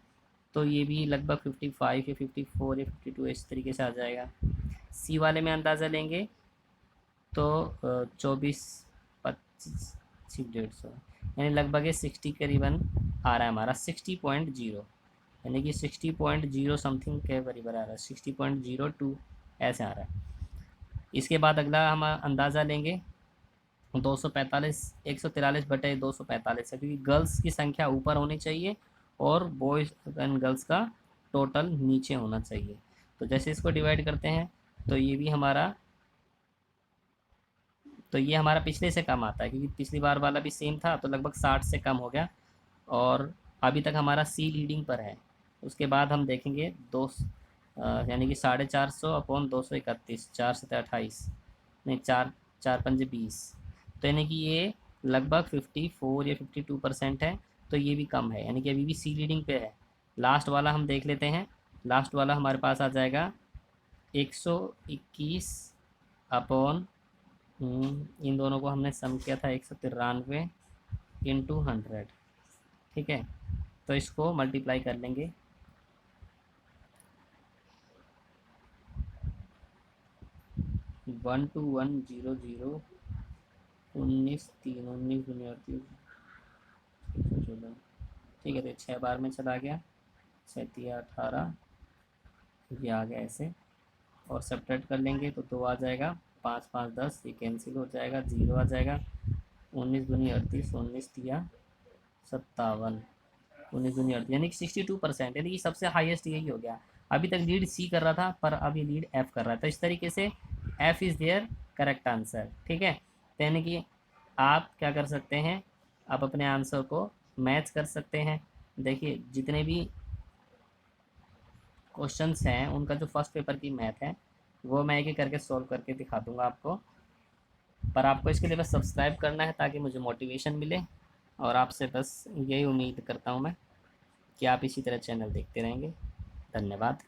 तो ये भी लगभग 55 या 54 या 52 इस तरीके से आ जाएगा। सी वाले में अंदाज़ा लेंगे तो 24 25 150, यानी लगभग ये 60 करीबन आ रहा है हमारा, 60.0, यानी कि 60.0 समथिंग के करीबन आ रहा है, 60.02 ऐसे आ रहा है। इसके बाद अगला हम अंदाज़ा लेंगे 245, 143/245 है, क्योंकि गर्ल्स की संख्या ऊपर होनी चाहिए और बॉयज़ एंड गर्ल्स का टोटल नीचे होना चाहिए। तो जैसे इसको डिवाइड करते हैं तो ये भी हमारा, तो ये हमारा पिछले से कम आता है क्योंकि पिछली बार वाला भी सेम था तो लगभग 60 से कम हो गया, और अभी तक हमारा सी लीडिंग पर है। उसके बाद हम देखेंगे यानी कि 450/231, 4 7 28, नहीं 4 4 5 20, तो यानी कि ये लगभग 54 या 52% है, तो ये भी कम है, यानी कि अभी भी सी लीडिंग पे है। लास्ट वाला हम देख लेते हैं, लास्ट वाला हमारे पास आ जाएगा 121 अपॉन, इन दोनों को हमने सम किया था 193 इंटू 100। ठीक है, तो इसको मल्टीप्लाई कर लेंगे 12100, 19 3 19 दूनी 38, 114। ठीक है, तो 6 बार में चला गया, 6 3 18, ये आ गया ऐसे, और सब्ट्रैक्ट कर लेंगे तो 2 आ जाएगा, 5 5 10, ये कैंसिल हो जाएगा, 0 आ जाएगा, 19 दूनी 38, 19 3 57, 19 दूनी 38, यानी कि 62%, यानी कि सबसे हाईएस्ट यही हो गया। अभी तक लीड सी कर रहा था पर अभी लीड एफ कर रहा है, तो इस तरीके से F is there correct answer. ठीक है, तो यानी कि आप क्या कर सकते हैं, आप अपने आंसर को मैच कर सकते हैं। देखिए जितने भी क्वेश्चंस हैं उनका जो फर्स्ट पेपर की मैथ है वो मैं एक एक करके सॉल्व करके दिखा दूंगा आपको, पर आपको इसके लिए बस सब्सक्राइब करना है ताकि मुझे मोटिवेशन मिले, और आपसे बस यही उम्मीद करता हूँ मैं कि आप इसी तरह चैनल देखते रहेंगे। धन्यवाद।